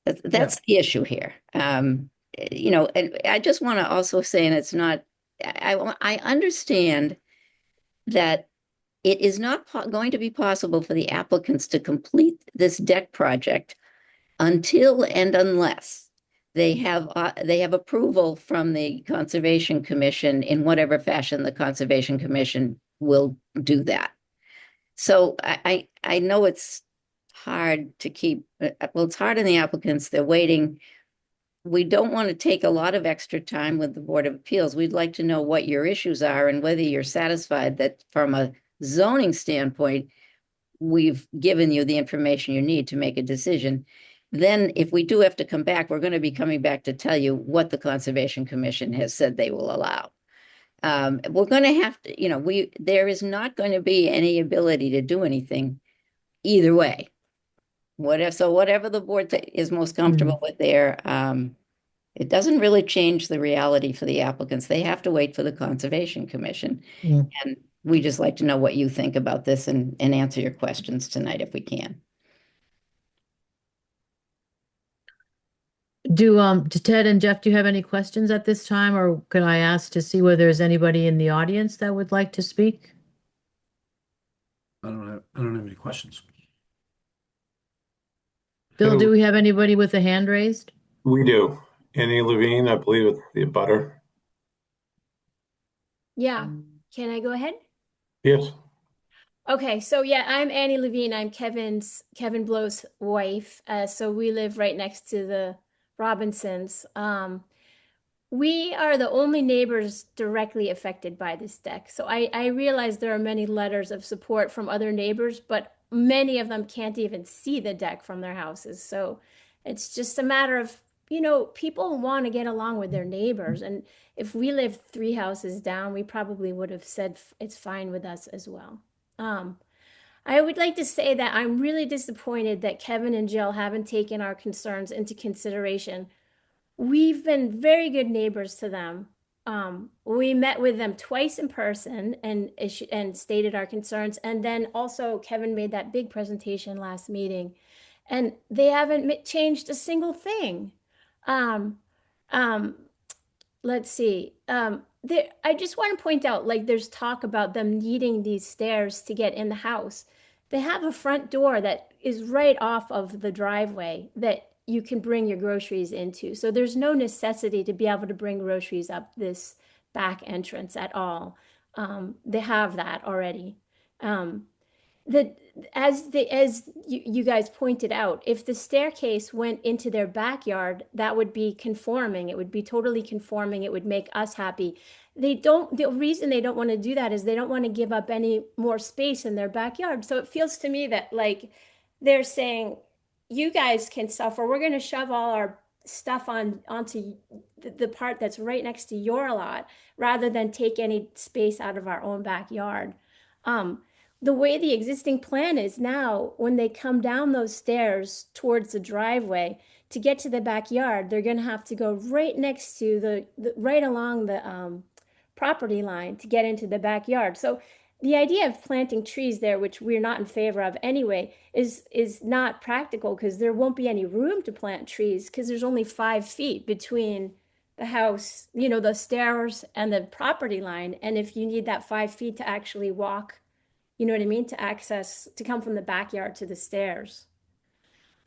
That's the issue here. And I just want to also say, and it's not, I understand that it is not going to be possible for the applicants to complete this deck project until and unless they have approval from the Conservation Commission in whatever fashion the Conservation Commission will do that. So I know it's hard to keep, well, it's hard on the applicants. They're waiting. We don't want to take a lot of extra time with the Board of Appeals. We'd like to know what your issues are and whether you're satisfied that from a zoning standpoint, we've given you the information you need to make a decision. Then if we do have to come back, we're going to be coming back to tell you what the Conservation Commission has said they will allow. We're going to have to, there is not going to be any ability to do anything either way. Whatever the board is most comfortable with there, it doesn't really change the reality for the applicants. They have to wait for the Conservation Commission. Mm. And we just like to know what you think about this and answer your questions tonight if we can. Do Ted and Jeff, do you have any questions at this time, or could I ask to see whether there's anybody in the audience that would like to speak? I don't have any questions. Bill, So- do we have anybody with a hand raised? We do. Annie Levine, I believe it's the butter. Yeah, can I go ahead? Yes. Okay, so yeah, I'm Annie Levine. I'm Kevin Blow's wife. So we live right next to the Robinsons. We are the only neighbors directly affected by this deck. So I realize there are many letters of support from other neighbors, but many of them can't even see the deck from their houses. So it's just a matter of, people want to get along with their neighbors. And if we lived 3 houses down, we probably would have said it's fine with us as well. I would like to say that I'm really disappointed that Kevin and Jill haven't taken our concerns into consideration. We've been very good neighbors to them. We met with them twice in person and stated our concerns. And then also Kevin made that big presentation last meeting, and they haven't changed a single thing. Um, um, let's see. I just want to point out, like, there's talk about them needing these stairs to get in the house. They have a front door that is right off of the driveway that you can bring your groceries into. So there's no necessity to be able to bring groceries up this back entrance at all. They have that already. The as you guys pointed out, if the staircase went into their backyard, that would be conforming. It would be totally conforming. It would make us happy. The reason they don't want to do that is they don't want to give up any more space in their backyard. So it feels to me that, like, they're saying, you guys can suffer. We're going to shove all our stuff onto the part that's right next to your lot, rather than take any space out of our own backyard. The way the existing plan is now, when they come down those stairs towards the driveway to get to the backyard, they're going to have to go right next to right along the property line to get into the backyard. So the idea of planting trees there, which we're not in favor of anyway, is not practical, because there won't be any room to plant trees, because there's only 5 feet between the house, the stairs and the property line. And if you need that 5 feet to actually walk, you know what I mean, to come from the backyard to the stairs.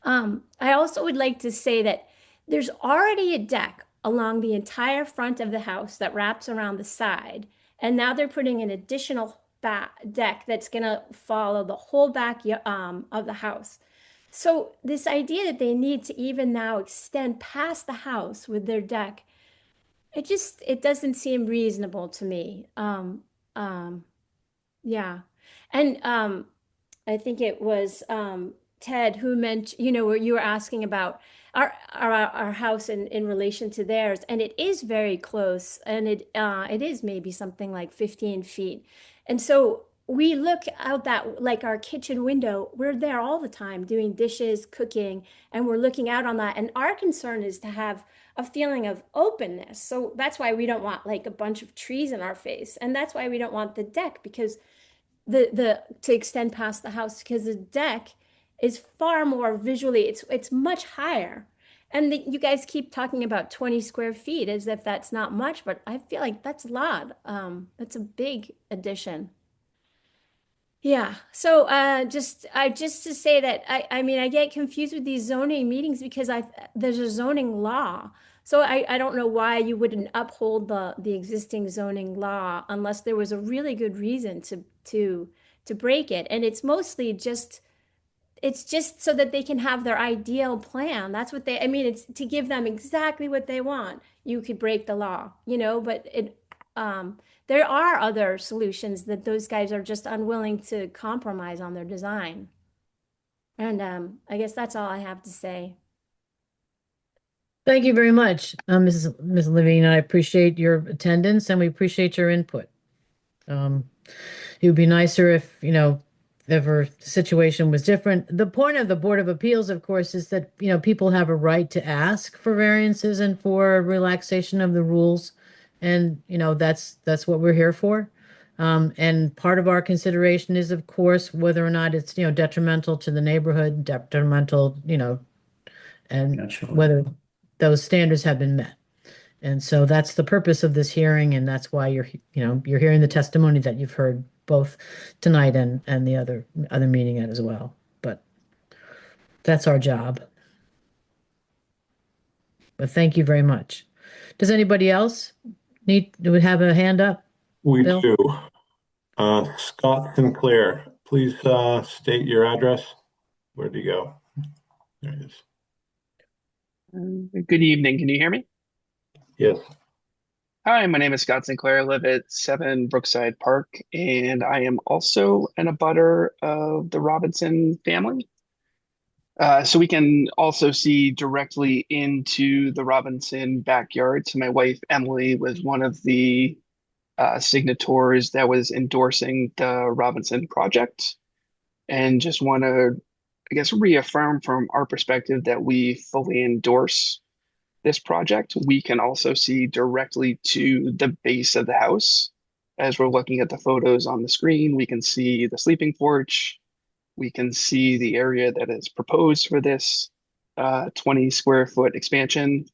I also would like to say that there's already a deck along the entire front of the house that wraps around the side. And now they're putting an additional deck that's going to follow the whole back of the house. So this idea that they need to even now extend past the house with their deck, it doesn't seem reasonable to me. Yeah. And I think it was Ted who mentioned, where you were asking about our house in relation to theirs, and it is very close, and it is maybe something like 15 feet. And so we look out that, like, our kitchen window, we're there all the time doing dishes, cooking, and we're looking out on that. And our concern is to have a feeling of openness. So that's why we don't want, like, a bunch of trees in our face. And that's why we don't want the deck, because to extend past the house, because the deck is far more visually, it's much higher. And you guys keep talking about 20 square feet as if that's not much, but I feel like that's a lot. That's a big addition. Yeah. So just to say that I mean, I get confused with these zoning meetings because there's a zoning law. So I don't know why you wouldn't uphold the existing zoning law unless there was a really good reason to break it. And it's mostly just so that they can have their ideal plan. That's what I mean, it's to give them exactly what they want. You could break the law, but there are other solutions that those guys are just unwilling to compromise on their design. And I guess that's all I have to say. Thank you very much, Ms. Levine. I appreciate your attendance and we appreciate your input. Um, it would be nicer if, if our situation was different. The point of the Board of Appeals, of course, is that, people have a right to ask for variances and for relaxation of the rules. And, that's what we're here for. And part of our consideration is, of course, whether or not it's, detrimental to the neighborhood, detrimental, and Naturally. whether those standards have been met. And so that's the purpose of this hearing, and that's why you're hearing the testimony that you've heard both tonight and the other meeting as well. But that's our job. But thank you very much. Does anybody else would have a hand up? We Bill? do. Scott Sinclair, please state your address. Where'd you go? There it is. Good evening. Can you hear me? Yes. Hi, my name is Scott Sinclair. I live at 7 Brookside Park, and I am also an abutter of the Robinson family. So we can also see directly into the Robinson backyard. So my wife, Emily, was one of the signatories that was endorsing the Robinson project. And just want to, I guess, reaffirm from our perspective that we fully endorse this project. We can also see directly to the base of the house. As we're looking at the photos on the screen, we can see the sleeping porch. We can see the area that is proposed for this 20 square foot expansion.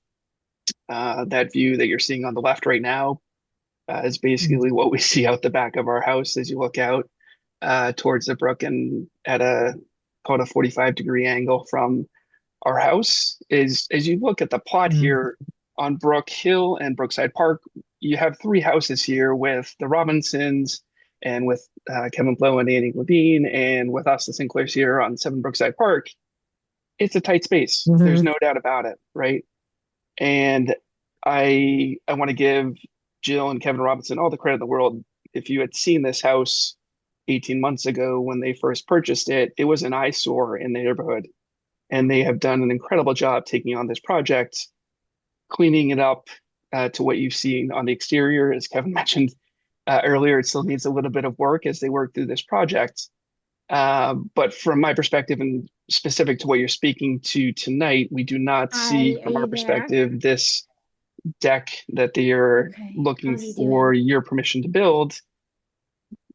That view that you're seeing on the left right now is basically what we see out the back of our house as you look out towards the brook and at a called a 45-degree angle from our house. Is as you look at the plot Mhm. here on Brook Hill and Brookside Park, you have three houses here with the Robinsons and with Kevin Blow and Annie Levine, and with us, the Sinclairs here on 7 Brookside Park. It's a tight space. There's Mhm. no doubt about it, right? And I want to give Jill and Kevin Robinson all the credit in the world. If you had seen this house 18 months ago when they first purchased it, it was an eyesore in the neighborhood. And they have done an incredible job taking on this project, cleaning it up to what you've seen on the exterior. As Kevin mentioned earlier, it still needs a little bit of work as they work through this project. But from my perspective, and specific to what you're speaking to tonight, we do not see, Hi, are from our you there? perspective, this deck that they are Okay. looking How's he for doing? your permission to build,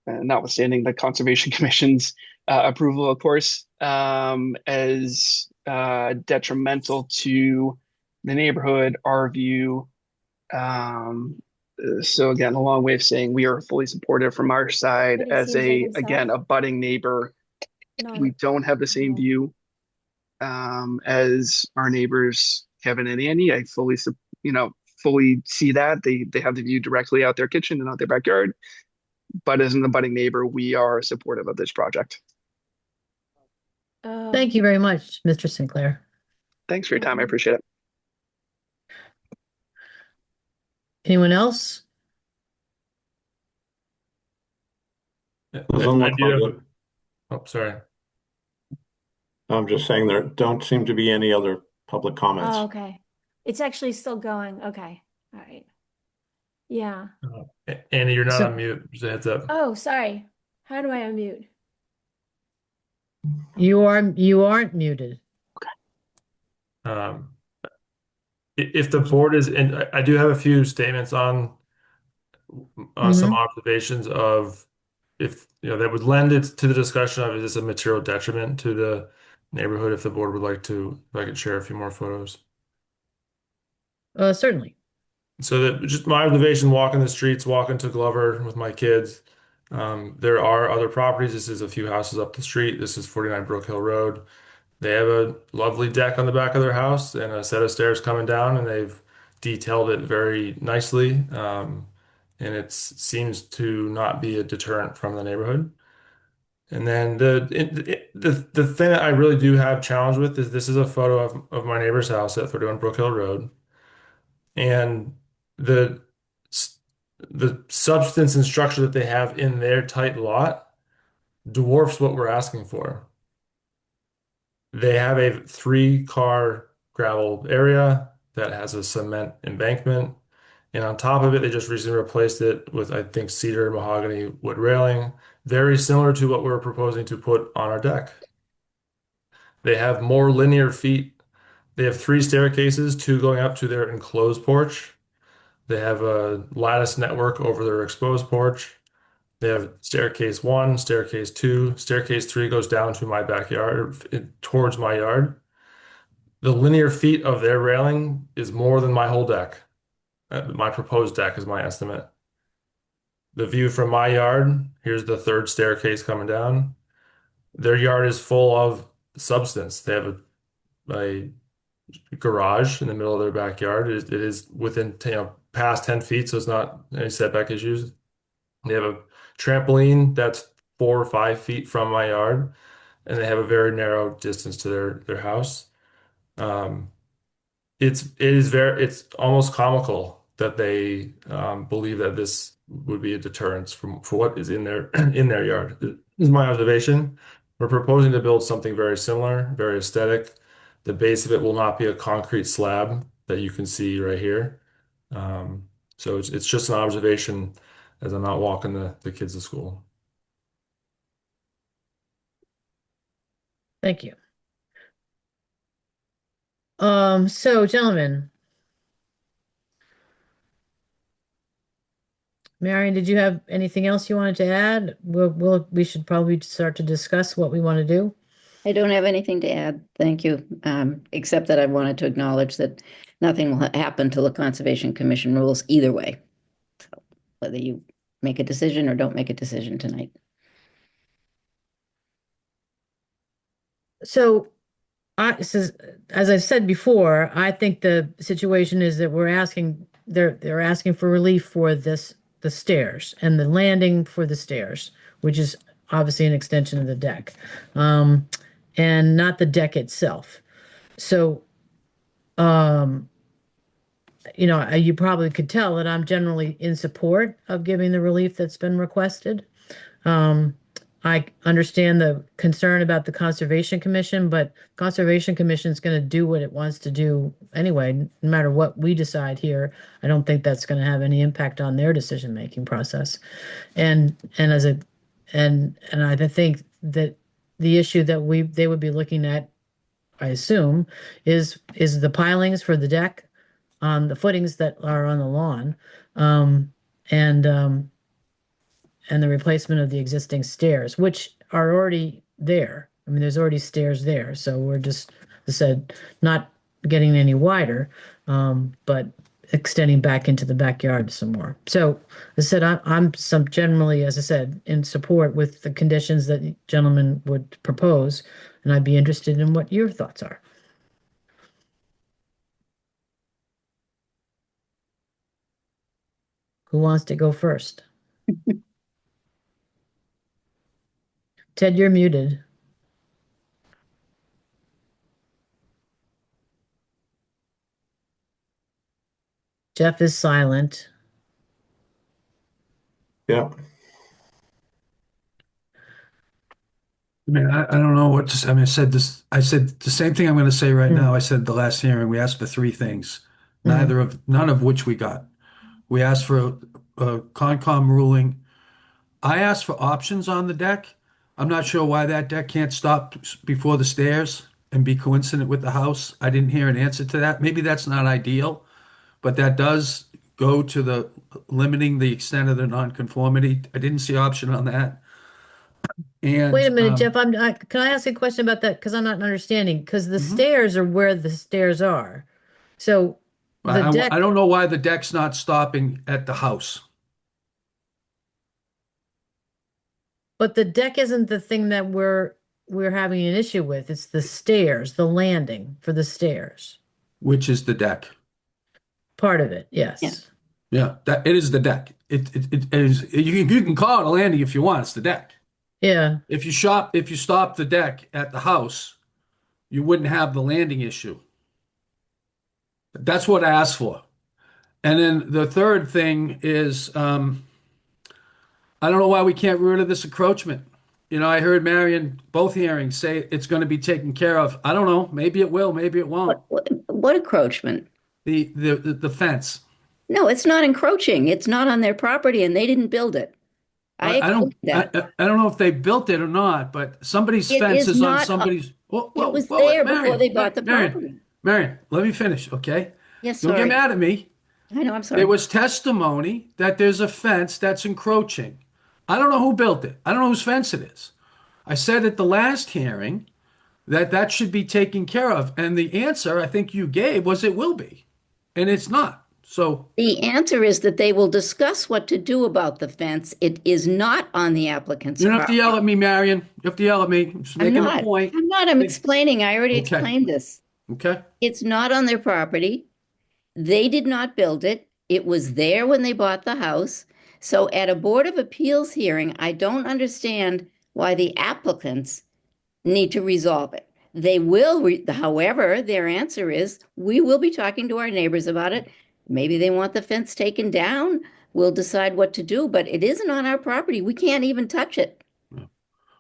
notwithstanding the Conservation Commission's approval, of course, as detrimental to the neighborhood, our view. So again, a long way of saying we are fully supportive from our side But he as seems like a, again, himself. a budding neighbor. Not We don't have the same no. view as our neighbors, Kevin and Annie. I fully, fully see that they have the view directly out their kitchen and out their backyard. But as an abutting neighbor, we are supportive of this project. Thank you very much, Mr. Sinclair. Thanks for your time. I Mhm. appreciate it. Anyone else? Doesn't I look do like have it. oh, sorry. I'm just saying there don't seem to be any other public comments. Oh, okay. It's actually still going. Okay. All right. Yeah. Annie, you're not So on mute. Just a heads up. Oh, sorry. How do I unmute? you aren't muted. Um, if the board is, and I do have a few statements on some Hmm. observations of if that would lend it to the discussion of is this a material detriment to the neighborhood if the board would like to, if I could share a few more photos. Certainly. So that just my observation walking the streets, walking to Glover with my kids. There are other properties. This is a few houses up the street. This is 49 Brook Hill Road. They have a lovely deck on the back of their house and a set of stairs coming down, and they've detailed it very nicely. And it seems to not be a deterrent from the neighborhood. And then the thing that I really do have challenge with is this is a photo of my neighbor's house at 31 Brook Hill Road, and the the substance and structure that they have in their tight lot dwarfs what we're asking for. They have a 3-car gravel area. that has a cement embankment. And on top of it, they just recently replaced it with, I think, cedar and mahogany wood railing, very similar to what we're proposing to put on our deck. They have more linear feet. They have three staircases, two going up to their enclosed porch. They have a lattice network over their exposed porch. They have staircase one, staircase two, staircase three goes down to my backyard, towards my yard. The linear feet of their railing is more than my whole deck. My proposed deck is my estimate. The view from my yard, here's the third staircase coming down. Their yard is full of substance. They have a garage in the middle of their backyard. It is within, past 10 feet, so it's not any setback issues. They have a trampoline that's 4 or 5 feet from my yard, and they have a very narrow distance to their house. Um, it's almost comical that they believe that this would be a deterrence for what is in their in their yard. This is my observation. We're proposing to build something very similar, very aesthetic. The base of it will not be a concrete slab that you can see right here. So it's just an observation as I'm out walking the kids to school. Thank you. So gentlemen, Marion, did you have anything else you wanted to add? We should probably start to discuss what we want to do. I don't have anything to add. Thank you. Except that I wanted to acknowledge that nothing will happen till the Conservation Commission rules either way. So whether you make a decision or don't make a decision tonight. So as I've said before, I think the situation is that they're asking for relief for the stairs and the landing for the stairs, which is obviously an extension of the deck, and not the deck itself. So, you probably could tell that I'm generally in support of giving the relief that's been requested. I understand the concern about the Conservation Commission, but Conservation Commission is going to do what it wants to do anyway, no matter what we decide here. I don't think that's going to have any impact on their decision-making process. And I think that the issue that they would be looking at, I assume, is the pilings for the deck on the footings that are on the lawn, and the replacement of the existing stairs, which are already there. I mean, there's already stairs there, so we're just, as I said, not getting any wider, but extending back into the backyard some more. So, as I said, I'm generally, as I said, in support with the conditions that the gentleman would propose, and I'd be interested in what your thoughts are. Who wants to go first? Ted, you're muted. Jeff is silent. Yeah. I mean, I don't know what to say. I mean, I said the same thing I'm going to say right now. I said the last hearing, we asked for three things, none of which we got. We asked for a Concom ruling. I asked for options on the deck. I'm not sure why that deck can't stop before the stairs and be coincident with the house. I didn't hear an answer to that. Maybe that's not ideal, but that does go to the limiting the extent of the nonconformity. I didn't see option on that. And Wait a minute, Jeff. Can I ask a question about that? Because I'm not understanding. Because the stairs are where the stairs are. So the deck. I don't know why the deck's not stopping at the house. But the deck isn't the thing that we're having an issue with. It's the stairs, the landing for the stairs. Which is the deck. Part of it, yes. Yeah. Yeah, that it is the deck. It is. You can call it a landing if you want. It's the deck. Yeah. If you stop the deck at the house, you wouldn't have the landing issue. That's what I asked for. And then the third thing is, I don't know why we can't get rid of this encroachment. I heard Marion both hearings say it's going to be taken care of. I don't know. Maybe it will. Maybe it won't. What encroachment? the fence. No, it's not encroaching. It's not on their property and they didn't build it. I I don't explained that. I don't know if they built it or not, but somebody's It fence is is on not, somebody's. Whoa, it whoa, was whoa, there before they bought the Marion, property. Marion, let me finish, okay? Yes, Don't get sorry. mad at me. I know, I'm There sorry. was testimony that there's a fence that's encroaching. I don't know who built it. I don't know whose fence it is. I said at the last hearing that that should be taken care of, and the answer I think you gave was it will be, and it's not. So The answer is that they will discuss what to do about the fence. It is not on the applicant's you don't have to yell property. at me, Marion. You have to yell at me. I'm just I'm making a not. point. I'm not. I'm explaining. I already Okay. explained this. Okay. It's not on their property. They did not build it. It was there when they bought the house. So at a Board of Appeals hearing, I don't understand why the applicants need to resolve it. They will, however, their answer is, we will be talking to our neighbors about it. Maybe they want the fence taken down. We'll decide what to do, but it isn't on our property. We can't even touch it.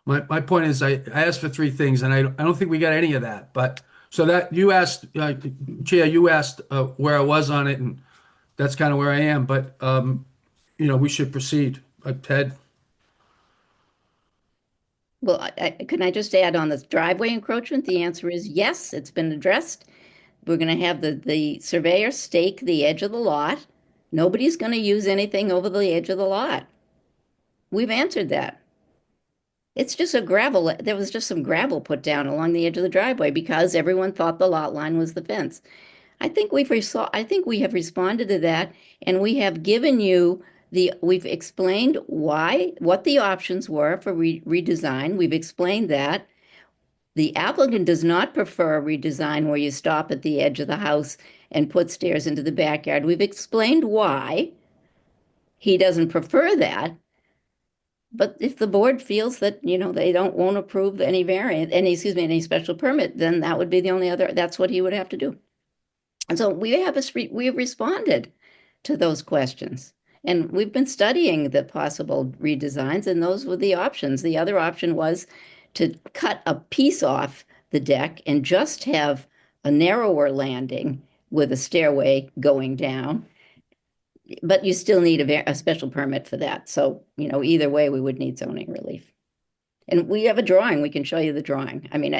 My point is, I asked for three things, and I don't think we got any of that. But so that you asked, Chair, you asked where I was on it, and that's kind of where I am. But we should proceed. Ted, Well, can I just add on this driveway encroachment? The answer is yes, it's been addressed. We're going to have the surveyor stake the edge of the lot. Nobody's going to use anything over the edge of the lot. We've answered that. It's just there was just some gravel put down along the edge of the driveway because everyone thought the lot line was the fence. I think we have responded to that, and we have given you we've explained what the options were for redesign. We've explained that. The applicant does not prefer a redesign where you stop at the edge of the house and put stairs into the backyard. We've explained why he doesn't prefer that. But if the board feels that, they won't approve any special permit, then that would be that's what he would have to do. And so we have responded to those questions. And we've been studying the possible redesigns, and those were the options. The other option was to cut a piece off the deck and just have a narrower landing with a stairway going down. But you still need a special permit for that. So, either way, we would need zoning relief. And we have a drawing. We can show you the drawing. I mean,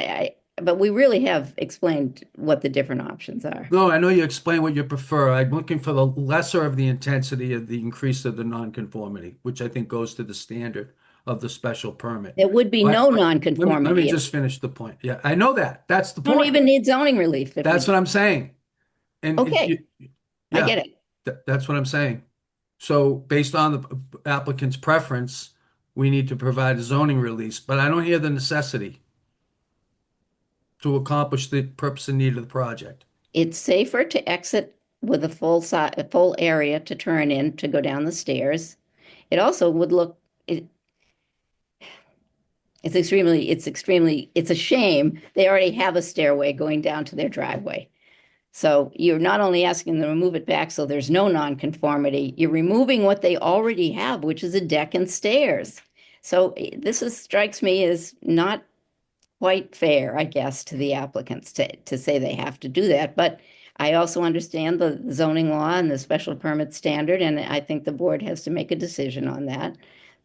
but we really have explained what the different options are. no, I know you explain what you prefer. I'm looking for the lesser of the intensity of the increase of the nonconformity, which I think goes to the standard of the special permit. There would be But no let me nonconformity. just finish the point. Yeah, I know that. That's the Don't point. even need zoning relief. That's what I'm saying. And Okay. I yeah, get it. that's what I'm saying. So based on the applicant's preference, we need to provide a zoning release, but I don't hear the necessity to accomplish the purpose and need of the project. It's safer to exit with a full area to turn in to go down the stairs. It also would look, it's a shame. They already have a stairway going down to their driveway. So you're not only asking them to move it back so there's no nonconformity, you're removing what they already have, which is a deck and stairs. So strikes me as not quite fair, I guess, to the applicants to say they have to do that. But I also understand the zoning law and the special permit standard, and I think the board has to make a decision on that.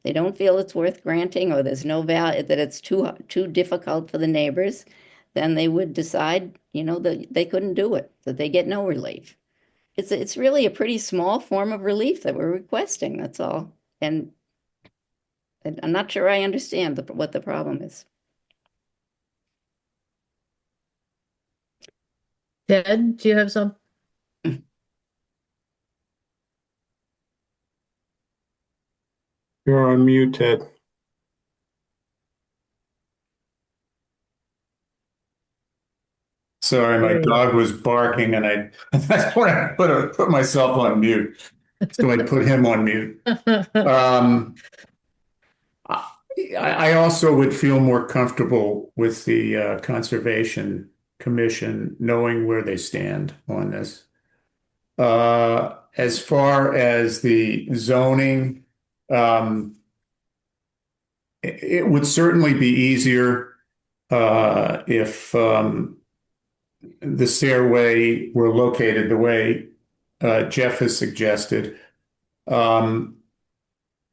They don't feel it's worth granting, or there's no value, that it's too difficult for the neighbors, then they would decide, that they couldn't do it, that they get no relief. It's really a pretty small form of relief that we're requesting, that's all. And I'm not sure I understand what the problem is. Ted, do you have some? You're on mute, Ted. Sorry, my dog was barking and that's when I put myself on mute. So I put him on mute. I also would feel more comfortable with the Conservation Commission knowing where they stand on this. As far as the zoning, it would certainly be easier if the stairway were located the way Jeff has suggested. Um,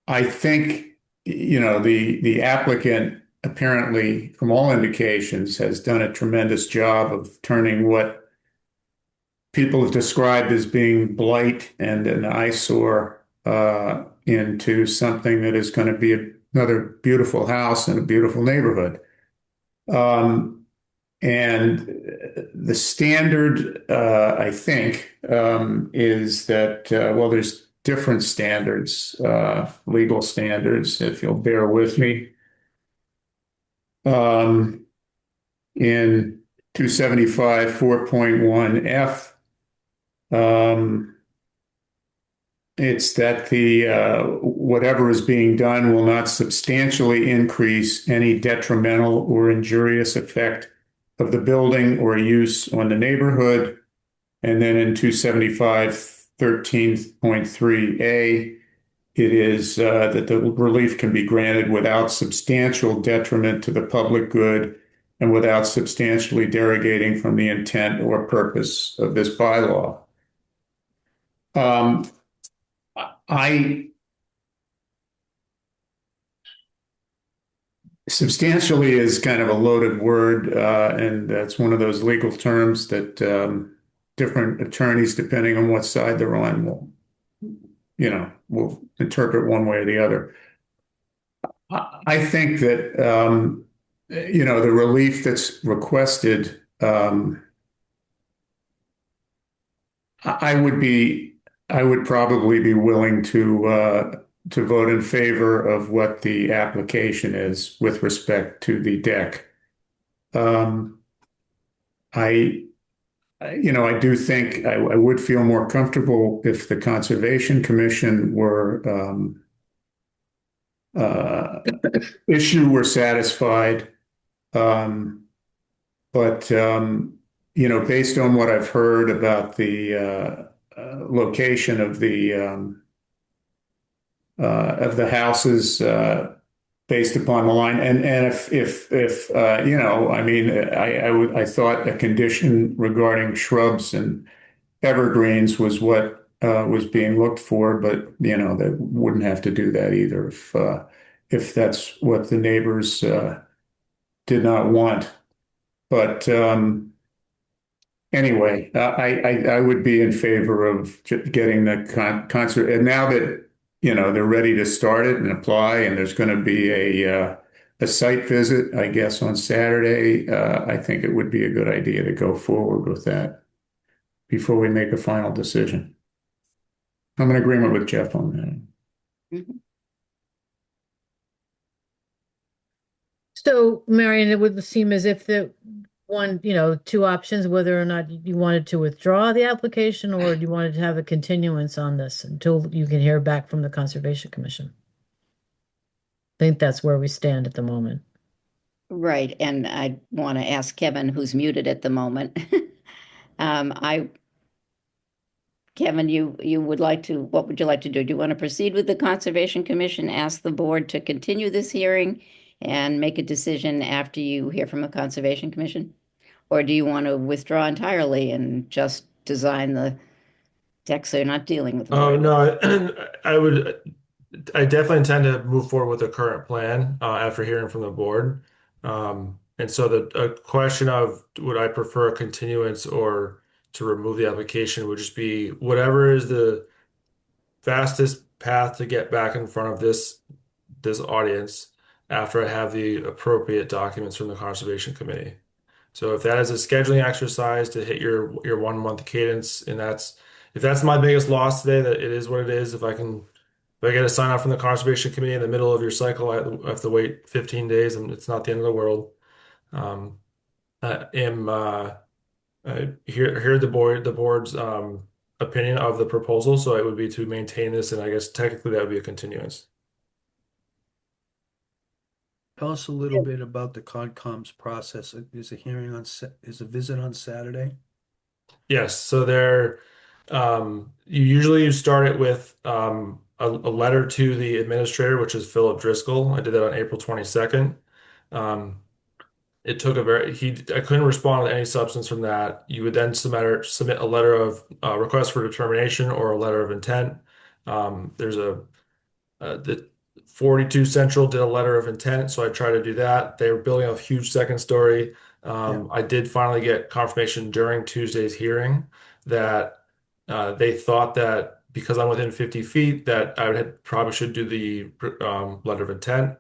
I think, the applicant apparently, from all indications, has done a tremendous job of turning what people have described as being blight and an eyesore into something that is going to be another beautiful house in a beautiful neighborhood. Um, and the standard, I think, is that, well, there's different standards, legal standards, if you'll bear with me. Um, in 275 4.1F, it's that the whatever is being done will not substantially increase any detrimental or injurious effect of the building or use on the neighborhood. And then in 275 13.3A, it is that the relief can be granted without substantial detriment to the public good and without substantially derogating from the intent or purpose of this bylaw. Um, I Substantially is kind of a loaded word, and that's one of those legal terms that different attorneys, depending on what side they're on, will interpret one way or the other. I think that the relief that's requested, I would be, I would probably be willing to vote in favor of what the application is with respect to the deck. Um, I, I do think I would feel more comfortable if the Conservation Commission uh, issue were satisfied. Um, but based on what I've heard about the location of the houses based upon the line, and if I mean, I thought a condition regarding shrubs and evergreens was what was being looked for, but they wouldn't have to do that either if that's what the neighbors did not want. But anyway, I would be in favor of getting the concert. And now that they're ready to start it and apply, and there's going to be a site visit, I guess, on Saturday. I think it would be a good idea to go forward with that before we make a final decision. I'm in agreement with Jeff on that. Mhm. So, Marion, it would seem as if the two options, whether or not you wanted to withdraw the application or you wanted to have a continuance on this until you can hear back from the Conservation Commission. I think that's where we stand at the moment. Right, and I want to ask Kevin, who's muted at the moment. Kevin, you would like to, what would you like to do? Do you want to proceed with the Conservation Commission, ask the board to continue this hearing and make a decision after you hear from the Conservation Commission? Or do you want to withdraw entirely and just design the deck so you're not dealing with Oh, water? no, I definitely intend to move forward with the current plan after hearing from the board. And so the question of would I prefer a continuance or to remove the application would just be whatever is the fastest path to get back in front of this audience after I have the appropriate documents from the Conservation Committee. So if that is a scheduling exercise to hit your 1 month cadence, and if that's my biggest loss today, that it is what it is. If I get a sign off from the Conservation Committee in the middle of your cycle, I have to wait 15 days, and it's not the end of the world. Um, I am hear the board's opinion of the proposal, so it would be to maintain this, and I guess technically that would be a continuance. Tell us a little bit about the Concom's process. Is a visit on Saturday? Yes, so you start it with a letter to the administrator, which is Philip Driscoll. I did that on April 22nd. Um, It took a very I couldn't respond with any substance from that. You would then submit a letter of request for determination or a letter of intent. There's the 42 Central did a letter of intent, so I tried to do that. They were building a huge second story. Yeah. I did finally get confirmation during Tuesday's hearing that they thought that because I'm within 50 feet, that probably should do the letter of intent.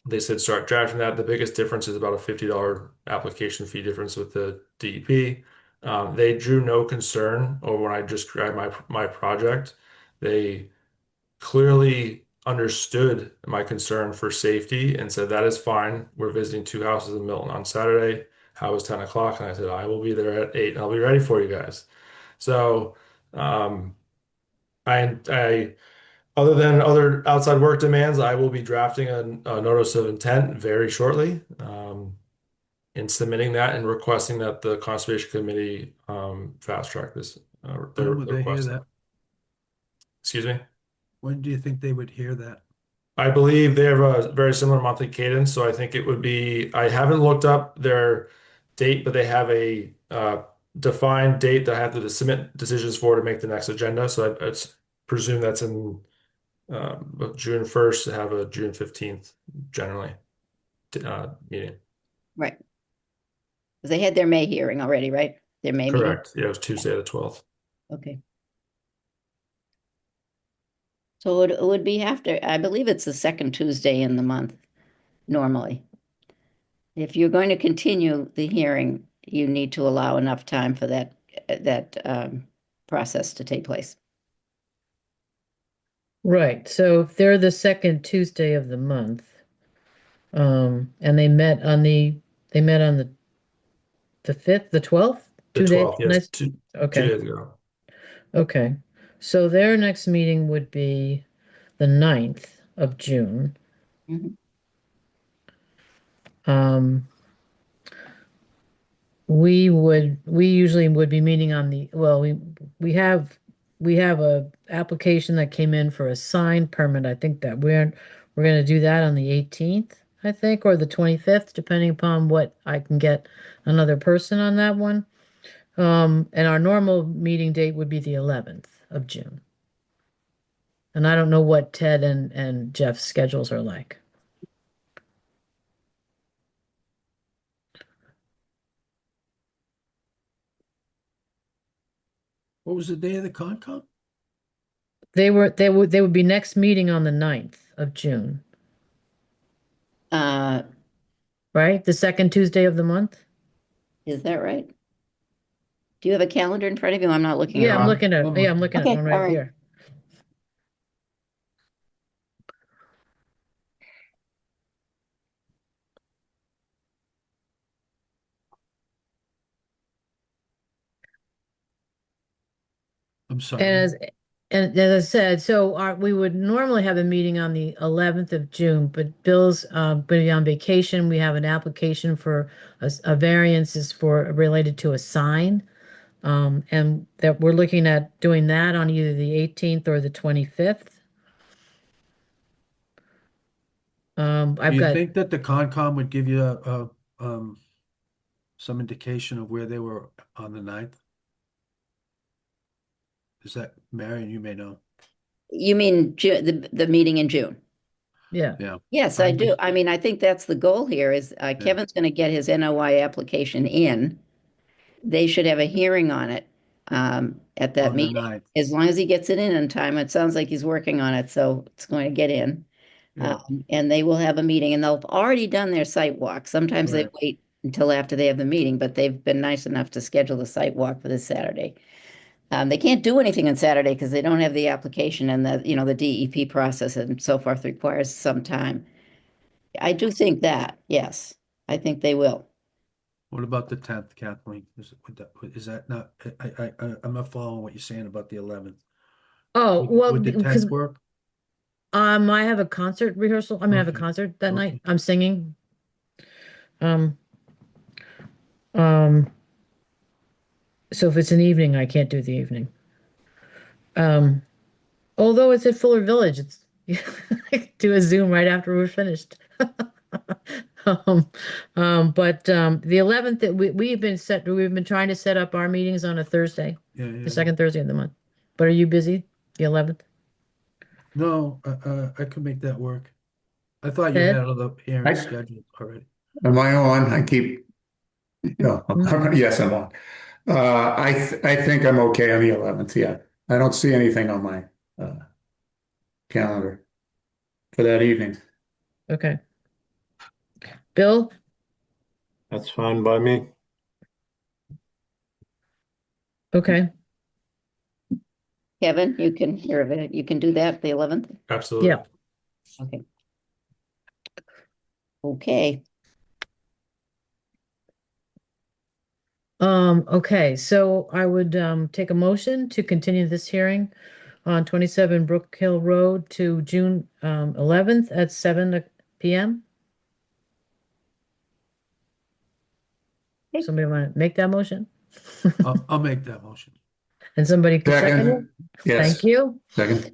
They said start drafting that. The biggest difference is about a $50 application fee difference with the DEP. They drew no concern over when I described my project. They clearly understood my concern for safety and said that is fine. We're visiting two houses in Milton on Saturday. How was 10 o'clock? And I said I will be there at 8 and I'll be ready for you guys. So um, I other than other outside work demands, I will be drafting a notice of intent very shortly, and submitting that and requesting that the Conservation Committee fast track this their When would they hear request. that? Excuse me. When do you think they would hear that? I believe they have a very similar monthly cadence, so I think it would be. I haven't looked up their date, but they have a defined date that I have to submit decisions for to make the next agenda. So I presume that's in June 1st to have a June 15th generally meeting. Right. Because they had their May hearing already, right? Their May meeting. Correct. Yeah, it was Tuesday the 12th. Okay. So it would be after, I believe it's the second Tuesday in the month normally. If you're going to continue the hearing, you need to allow enough time for that process to take place. Right. So if they're the second Tuesday of the month, and they met on the 5th, the 12th, The 2 days. 12th, yes, Nice. two Okay. days ago. Okay. So their next meeting would be the 9th of June. Mhm. Um, we usually would be meeting on we have a application that came in for a sign permit. I think that we're going to do that on the 18th, I think, or the 25th, depending upon what I can get another person on that one. And our normal meeting date would be the 11th of June. And I don't know what Ted and Jeff's schedules are like. What was the day of the Concom? They would be next meeting on the 9th of June, Uh, right? The second Tuesday of the month? is that right? Do you have a calendar in front of you? I'm not looking at Yeah, I'm one. looking at I'm looking. Okay, one all right right. here. I'm sorry. And as I said, so we would normally have a meeting on the 11th of June, but Bill's going to be on vacation. We have an application for a variance is for related to a sign. And that we're looking at doing that on either the 18th or the 25th. Do I've you got, think that the Concom would give you some indication of where they were on the 9th? Is that, Marion, you may know. You mean the meeting in June? yeah. Yeah. Yes, I I'm do. just- I mean, I think that's the goal here is Kevin's going to get his NOI application in. They should have a hearing on it at that On the meeting. 9th. As long as he gets it in time, it sounds like he's working on it, so it's going to get in. Yeah. And they will have a meeting, and they'll have already done their site walk. Sometimes they Right. wait until after they have the meeting, but they've been nice enough to schedule the site walk for this Saturday. They can't do anything on Saturday because they don't have the application and the DEP process and so forth requires some time. I do think that, yes, I think they will. What about the 10th, Kathleen? Is that not, I'm not following what you're saying about the 11th. Oh, well, Would the because 10th work? I have a concert rehearsal. I have a Okay. concert that night. Okay. I'm singing. Um, um, so if it's an evening, I can't do the evening. Although it's at Fuller Village, it's I could do a Zoom right after we're finished. But the 11th that we've been trying to set up our meetings on a Thursday, Yeah, the yeah. second Thursday of the month. But are you busy? The 11th? No, I could make that work. I thought you Ed? had other hearings I, scheduled already. am I on? I keep, no, Mhm. yes, I'm on. I think I'm okay on the 11th. Yeah. I don't see anything on my calendar for that evening. Okay. Bill? That's fine by me. Okay. Kevin, you can do that, the 11th? Absolutely. Yeah. Okay. Okay, Okay, so I would take a motion to continue this hearing on 27 Brook Hill Road to June 11th at 7 p.m. Okay. Somebody want to make that motion? I'll make that motion. And somebody could second it? Second, yes, Thank you. second.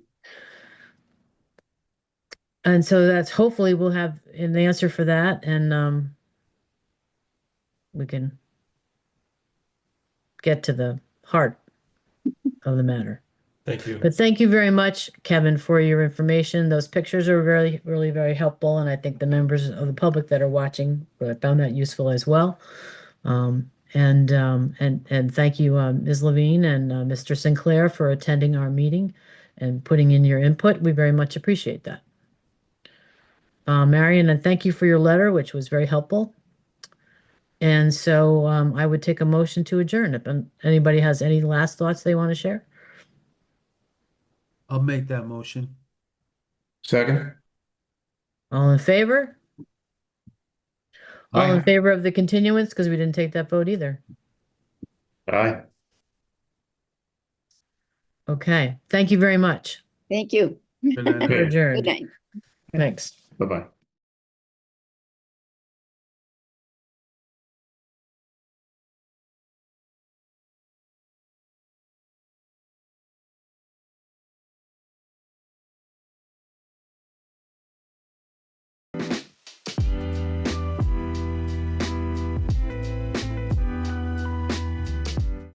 And so that's hopefully we'll have an answer for that and we can get to the heart of the matter. Thank you. But thank you very much, Kevin, for your information. Those pictures are really very helpful, and I think the members of the public that are watching found that useful as well. And thank you, Ms. Levine and Mr. Sinclair for attending our meeting and putting in your input. We very much appreciate that. Marion, and thank you for your letter, which was very helpful. And so I would take a motion to adjourn. If anybody has any last thoughts they want to share. I'll make that motion. Second. All in favor? All in Aye. favor of the continuance? Because we didn't take that vote either. Aye. Okay. Thank you very much. thank you. Good night, We're everyone. Good adjourned. night. Thanks. Bye-bye.